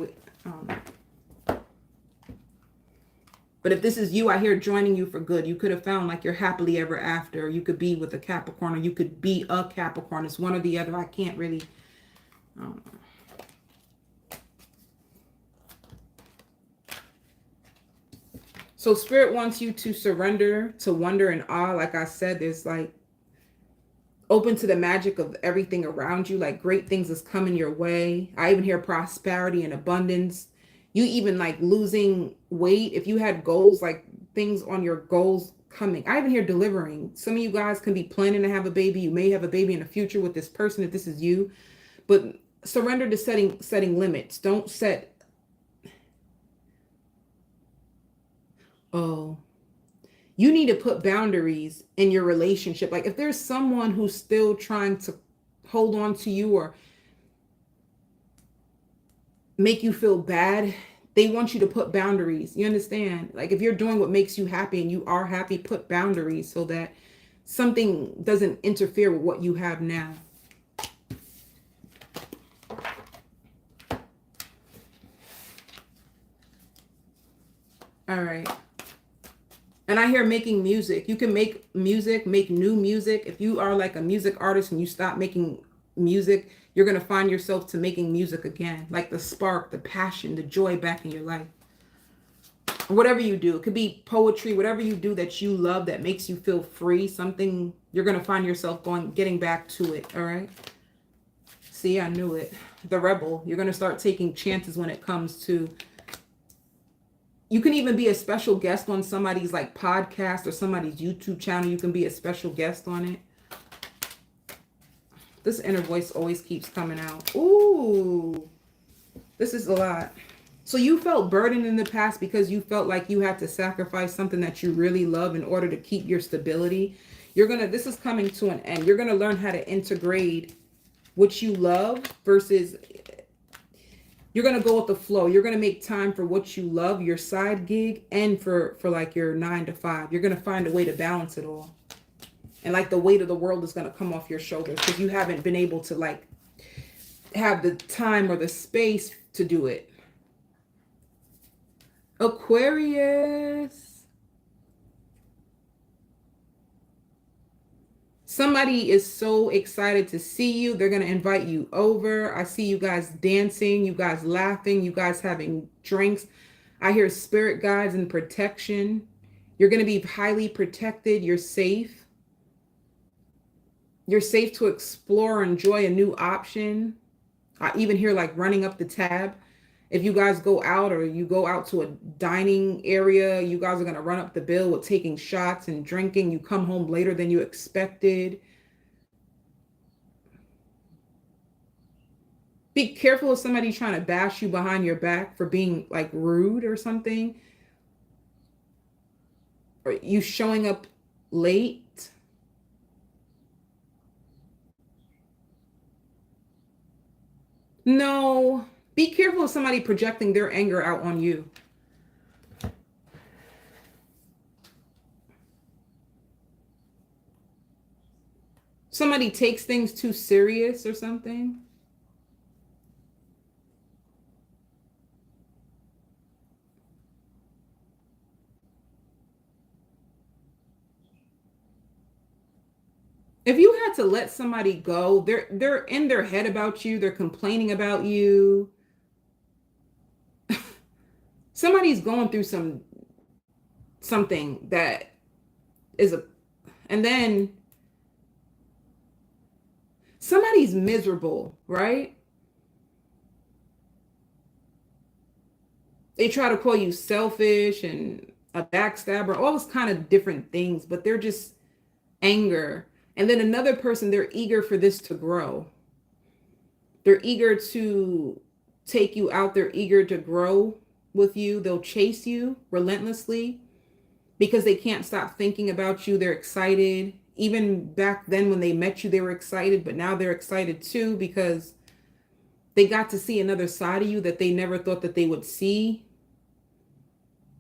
Speaker 1: but if this is you, I hear joining you for good. You could have found like your happily ever after, or you could be with a Capricorn, or you could be a Capricorn. It's one or the other. I can't really So spirit wants you to surrender to wonder and awe. Like I said, there's like open to the magic of everything around you. Like great things is coming your way. I even hear prosperity and abundance. You even like losing weight. If you had goals, like things on your goals coming. I even hear delivering. Some of you guys can be planning to have a baby. You may have a baby in the future with this person if this is you. But surrender to setting limits. Don't set. Oh, you need to put boundaries in your relationship. Like if there's someone who's still trying to hold on to you or make you feel bad, They want you to put boundaries. You understand? Like if you're doing what makes you happy and you are happy, put boundaries so that something doesn't interfere with what you have now. All right. And I hear making music. You can make music, make new music. If you are like a music artist and you stop making music, you're going to find yourself to making music again. Like the spark, the passion, the joy back in your life. Whatever you do, it could be poetry, whatever you do that you love, that makes you feel free, something, you're going to find yourself getting back to it. All right. See, I knew it. The rebel, you're going to start taking chances when it comes to, you can even be a special guest on somebody's like podcast or somebody's YouTube channel. You can be a special guest on it. This inner voice always keeps coming out. Ooh, this is a lot. So you felt burdened in the past because you felt like you had to sacrifice something that you really love in order to keep your stability. This is coming to an end. You're going to learn how to integrate what you love versus, you're going to go with the flow. You're going to make time for what you love, your side gig, and for like your 9 to 5. You're going to find a way to balance it all. And like the weight of the world is going to come off your shoulders because you haven't been able to like have the time or the space to do it. Aquarius. Somebody is so excited to see you. They're going to invite you over. I see you guys dancing, you guys laughing, you guys having drinks. I hear spirit guides and protection. You're going to be highly protected. You're safe. You're safe to explore, enjoy a new option. I even hear like running up the tab. If you guys go out or you go out to a dining area, you guys are going to run up the bill with taking shots and drinking. You come home later than you expected. Be careful of somebody trying to bash you behind your back for being like rude or something. Or you showing up late. No. Be careful of somebody projecting their anger out on you. Somebody takes things too serious or something. If you had to let somebody go, they're in their head about you, they're complaining about you. Somebody's going through something that is and then somebody's miserable, right? They try to call you selfish and a backstabber, all those kind of different things, but they're just anger. And then another person, they're eager for this to grow. They're eager to take you out. They're eager to grow with you. They'll chase you relentlessly because they can't stop thinking about you. They're excited. Even back then when they met you, they were excited, but now they're excited too because they got to see another side of you that they never thought that they would see.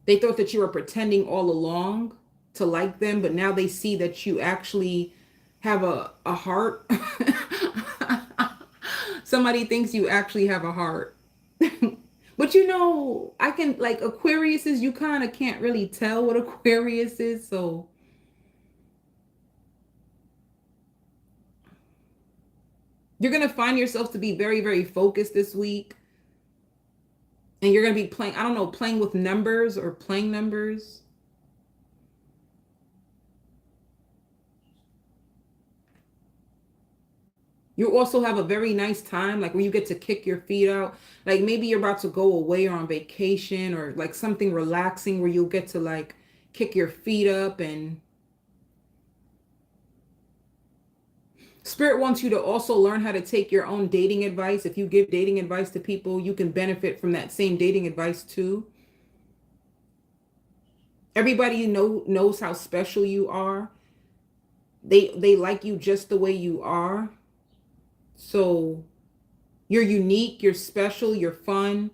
Speaker 1: They thought that you were pretending all along to like them, but now they see that you actually have a heart. Somebody thinks you actually have a heart. But you know, I can, like, Aquarius is, you kind of can't really tell what Aquarius is. So you're going to find yourself to be very, very focused this week. And you're going to be playing, I don't know, playing with numbers or playing numbers. You also have a very nice time, like when you get to kick your feet out, like maybe you're about to go away or on vacation or like something relaxing where you'll get to like kick your feet up. And Spirit wants you to also learn how to take your own dating advice. If you give dating advice to people, you can benefit from that same dating advice too. Everybody knows how special you are. They like you just the way you are. So you're unique, you're special, you're fun.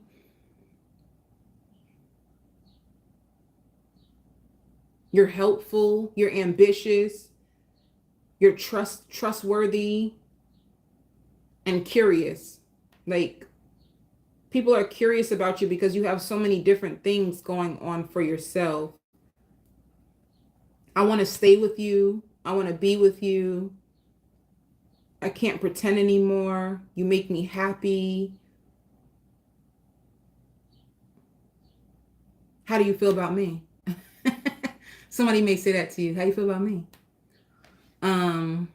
Speaker 1: You're helpful, you're ambitious, you're trustworthy, and curious. Like, people are curious about you because you have so many different things going on for yourself. I want to stay with you. I want to be with you. I can't pretend anymore. You make me happy. How do you feel about me? Somebody may say that to you. How do you feel about me? And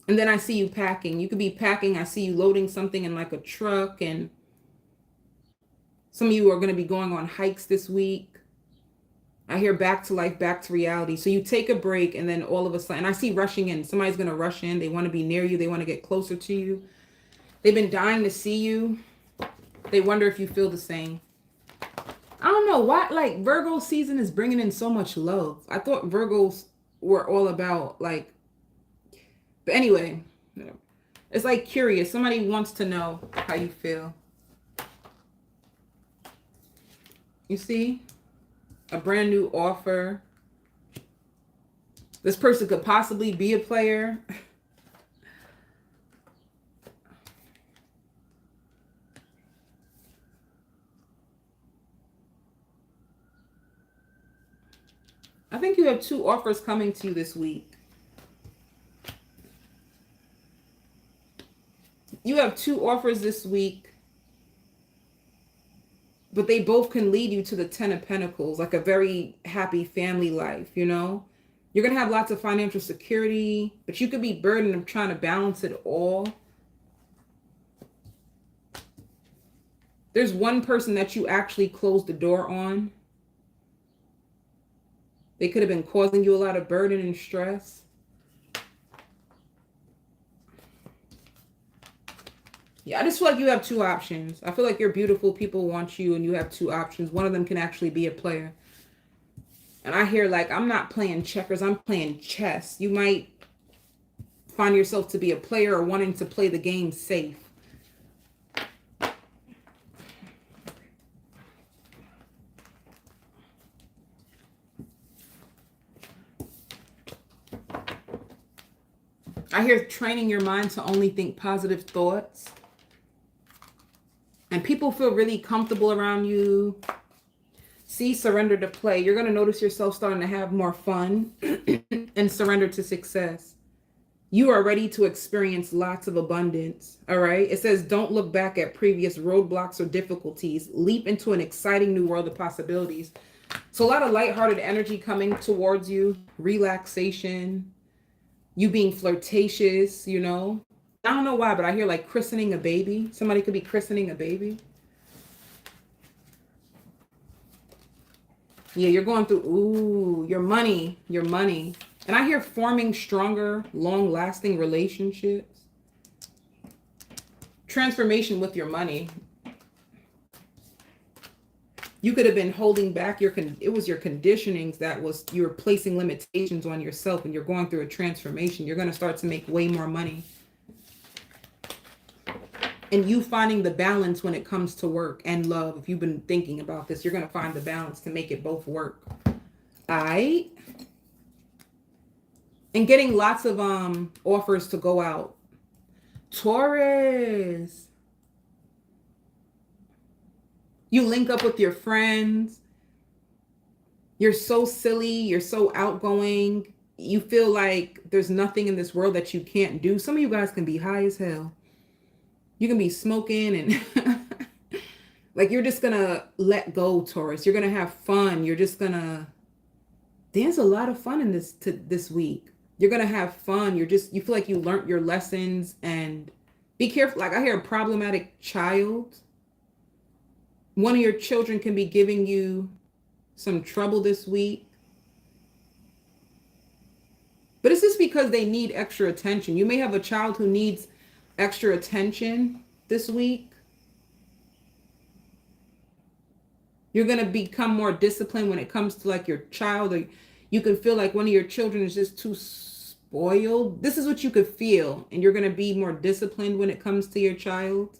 Speaker 1: then I see you packing. You could be packing. I see you loading something in like a truck, and some of you are going to be going on hikes this week. I hear back to life, back to reality. So you take a break, and then all of a sudden, I see rushing in. Somebody's going to rush in. They want to be near you. They want to get closer to you. They've been dying to see you. They wonder if you feel the same. I don't know why, like, Virgo season is bringing in so much love. I thought Virgos were all about, like, but anyway, it's like curious. Somebody wants to know how you feel. You see? A brand new offer. This person could possibly be a player. I think you have 2 offers coming to you this week. You have 2 offers this week, but they both can lead you to the 10 of Pentacles, like a very happy family life, you know? You're going to have lots of financial security, but you could be burdened of trying to balance it all. There's one person that you actually closed the door on. They could have been causing you a lot of burden and stress. Yeah, I just feel like you have 2 options. I feel like you're beautiful. People want you, and you have 2 options. One of them can actually be a player. And I hear, like, I'm not playing checkers. I'm playing chess. You might find yourself to be a player or wanting to play the game safe. I hear training your mind to only think positive thoughts. And people feel really comfortable around you. See, surrender to play. You're going to notice yourself starting to have more fun and surrender to success. You are ready to experience lots of abundance. All right. It says, don't look back at previous roadblocks or difficulties. Leap into an exciting new world of possibilities. So a lot of lighthearted energy coming towards you. Relaxation. You being flirtatious, you know. I don't know why, but I hear like christening a baby. Somebody could be christening a baby. Yeah, you're going through, ooh, your money. And I hear forming stronger, long-lasting relationships. Transformation with your money. You could have been holding back it was your conditionings that was, you were placing limitations on yourself, and you're going through a transformation. You're going to start to make way more money. And you finding the balance when it comes to work and love. If you've been thinking about this, you're going to find the balance to make it both work. All right. And getting lots of offers to go out. Taurus. You link up with your friends. You're so silly. You're so outgoing. You feel like there's nothing in this world that you can't do. Some of you guys can be high as hell. You can be smoking and like, you're just going to let go, Taurus. You're going to have fun. You're just going to, there's a lot of fun in this week. You're going to have fun. You feel like you learned your lessons, and be careful. Like, I hear a problematic child. One of your children can be giving you some trouble this week. But it's just because they need extra attention. You may have a child who needs extra attention this week. You're going to become more disciplined when it comes to like your child, or you can feel like one of your children is just too spoiled. This is what you could feel, and you're going to be more disciplined when it comes to your child.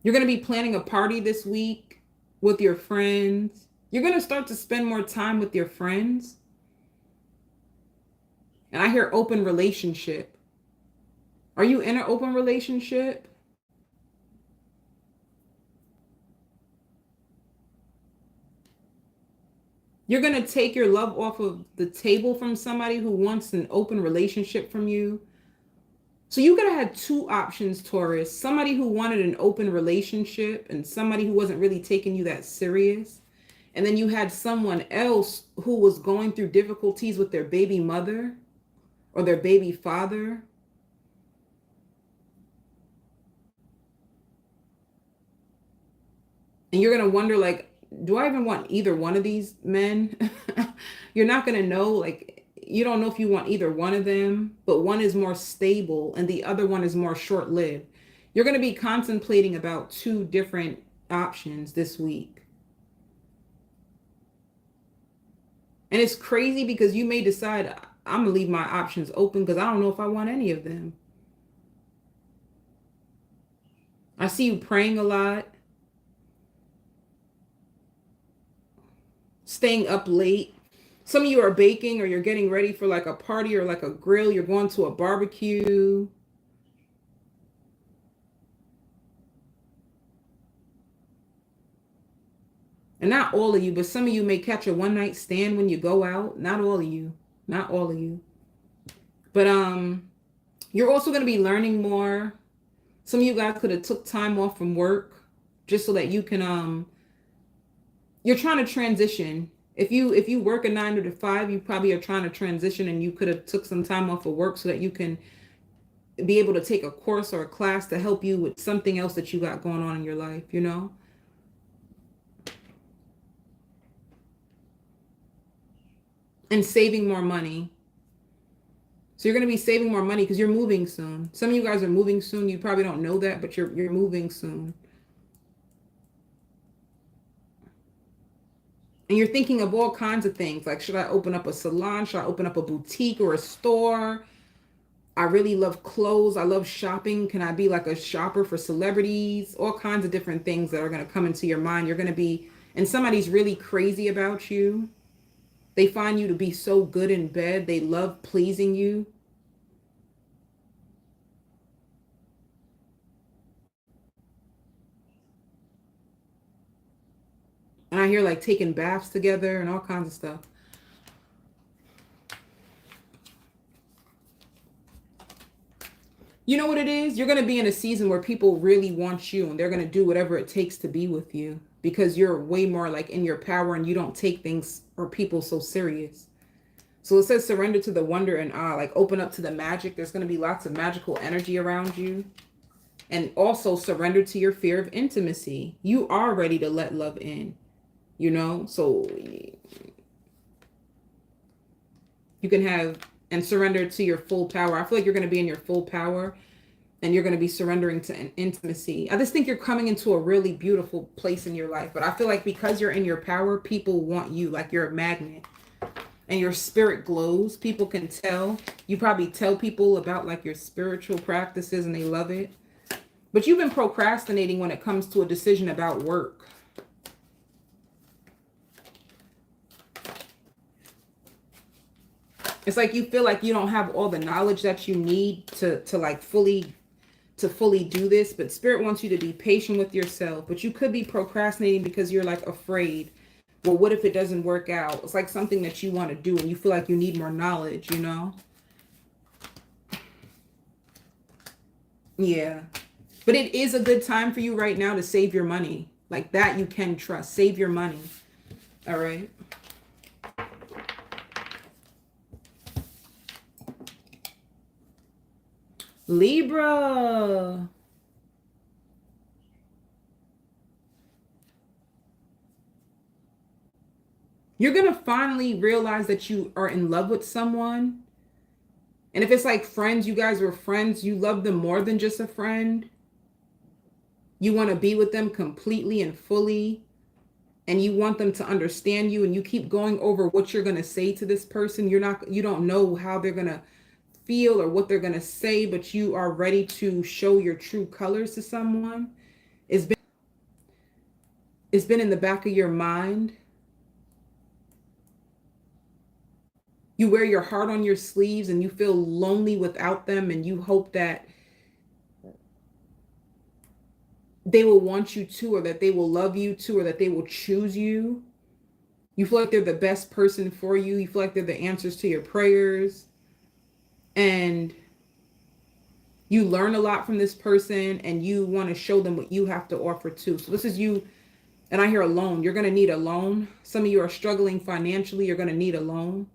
Speaker 1: You're going to be planning a party this week with your friends. You're going to start to spend more time with your friends. And I hear open relationship. Are you in an open relationship? You're going to take your love off of the table from somebody who wants an open relationship from you. So you could have had two options, Taurus. Somebody who wanted an open relationship and somebody who wasn't really taking you that serious. And then you had someone else who was going through difficulties with their baby mother or their baby father. And you're going to wonder, like, do I even want either one of these men? You're not going to know, like, you don't know if you want either one of them, but one is more stable and the other one is more short-lived. You're going to be contemplating about two different options this week. And it's crazy because you may decide, I'm going to leave my options open because I don't know if I want any of them. I see you praying a lot, staying up late. Some of you are baking or you're getting ready for like a party or like a grill. You're going to a barbecue. And not all of you, but some of you may catch a one-night stand when you go out. Not all of you. Not all of you. But you're also going to be learning more. Some of you guys could have took time off from work just so that you can you're trying to transition. If you work a 9 to 5, you probably are trying to transition and you could have took some time off of work so that you can be able to take a course or a class to help you with something else that you got going on in your life, you know? And saving more money. So you're going to be saving more money because you're moving soon. Some of you guys are moving soon. You probably don't know that, but you're moving soon. And you're thinking of all kinds of things. Like, should I open up a salon? Should I open up a boutique or a store? I really love clothes. I love shopping. Can I be like a shopper for celebrities? All kinds of different things that are going to come into your mind. You're going to be, and somebody's really crazy about you. They find you to be so good in bed. They love pleasing you. And I hear like taking baths together and all kinds of stuff. You know what it is? You're going to be in a season where people really want you and they're going to do whatever it takes to be with you because you're way more like in your power and you don't take things or people so serious. So it says surrender to the wonder and awe, like open up to the magic. There's going to be lots of magical energy around you. And also surrender to your fear of intimacy. You are ready to let love in, you know? So you can have and surrender to your full power. I feel like you're going to be in your full power and you're going to be surrendering to an intimacy. I just think you're coming into a really beautiful place in your life. But I feel like because you're in your power, people want you like you're a magnet and your spirit glows. People can tell. You probably tell people about like your spiritual practices and they love it. But you've been procrastinating when it comes to a decision about work. It's like you feel like you don't have all the knowledge that you need to like fully do this, but spirit wants you to be patient with yourself. But you could be procrastinating because you're like afraid. Well, what if it doesn't work out? It's like something that you want to do and you feel like you need more knowledge, you know? Yeah. But it is a good time for you right now to save your money. Like that you can trust. Save your money. All right. Libra. You're going to finally realize that you are in love with someone. And if it's like friends, you guys were friends, you love them more than just a friend. You want to be with them completely and fully. And you want them to understand you. And you keep going over what you're going to say to this person. You don't know how they're going to feel or what they're going to say, but you are ready to show your true colors to someone. It's been it's been in the back of your mind. You wear your heart on your sleeves and you feel lonely without them, and you hope that they will want you to, or that they will love you to, or that they will choose you. You feel like they're the best person for you. You feel like they're the answers to your prayers. And you learn a lot from this person, and you want to show them what you have to offer too. So this is you. And I hear a loan. You're going to need a loan. Some of you are struggling financially. You're going to need a loan.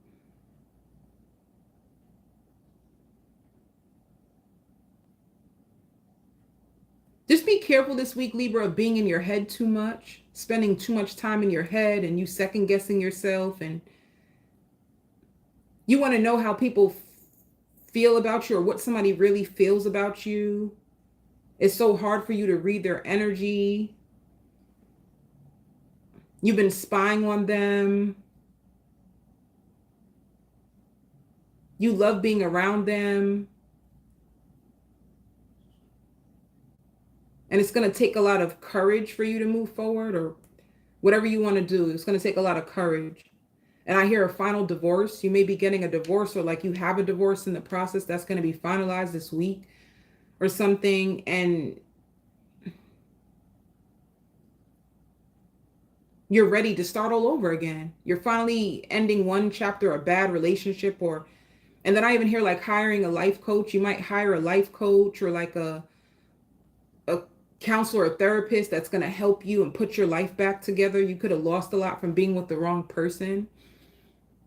Speaker 1: Just be careful this week, Libra, of being in your head too much, spending too much time in your head, and you second guessing yourself. And you want to know how people feel about you, or what somebody really feels about you. It's so hard for you to read their energy. You've been spying on them. You love being around them. And it's going to take a lot of courage for you to move forward, or whatever you want to do. It's going to take a lot of courage. And I hear a final divorce. You may be getting a divorce, or like you have a divorce in the process that's going to be finalized this week or something. And you're ready to start all over again. You're finally ending one chapter, a bad relationship, and then I even hear like hiring a life coach. You might hire a life coach, or like a counselor or therapist that's going to help you and put your life back together. You could have lost a lot from being with the wrong person.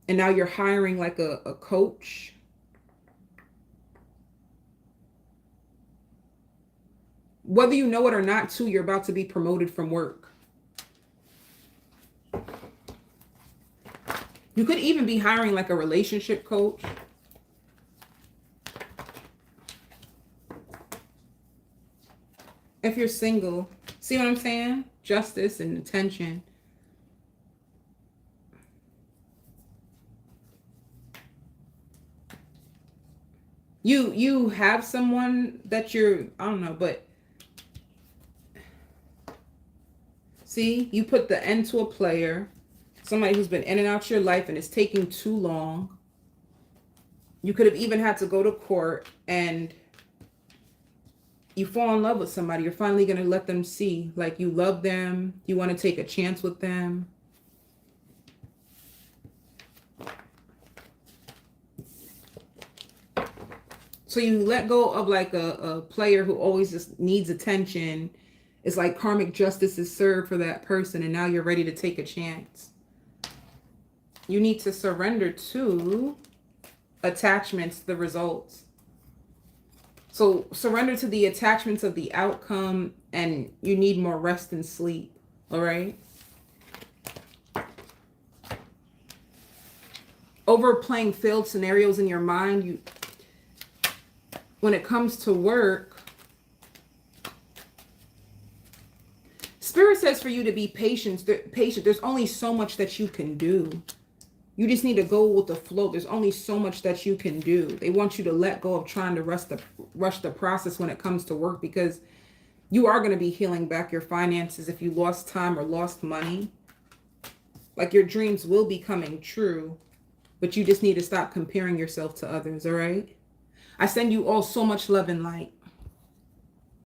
Speaker 1: And now you're hiring like a coach. Whether you know it or not, too, you're about to be promoted from work. You could even be hiring like a relationship coach. If you're single, see what I'm saying? Justice and attention. You have someone that you're, I don't know, but see, you put the end to a player, somebody who's been in and out your life and it's taking too long. You could have even had to go to court, and you fall in love with somebody. You're finally going to let them see, like, you love them. You want to take a chance with them. So you let go of like a player who always just needs attention. It's like karmic justice is served for that person, and now you're ready to take a chance. You need to surrender to attachments, the results. So surrender to the attachments of the outcome, and you need more rest and sleep. All right. Overplaying failed scenarios in your mind. When it comes to work, Spirit says for you to be patient. There's only so much that you can do. You just need to go with the flow. There's only so much that you can do. They want you to let go of trying to rush the process when it comes to work, because you are going to be healing back your finances if you lost time or lost money. Like, your dreams will be coming true, but you just need to stop comparing yourself to others, all right? I send you all so much love and light.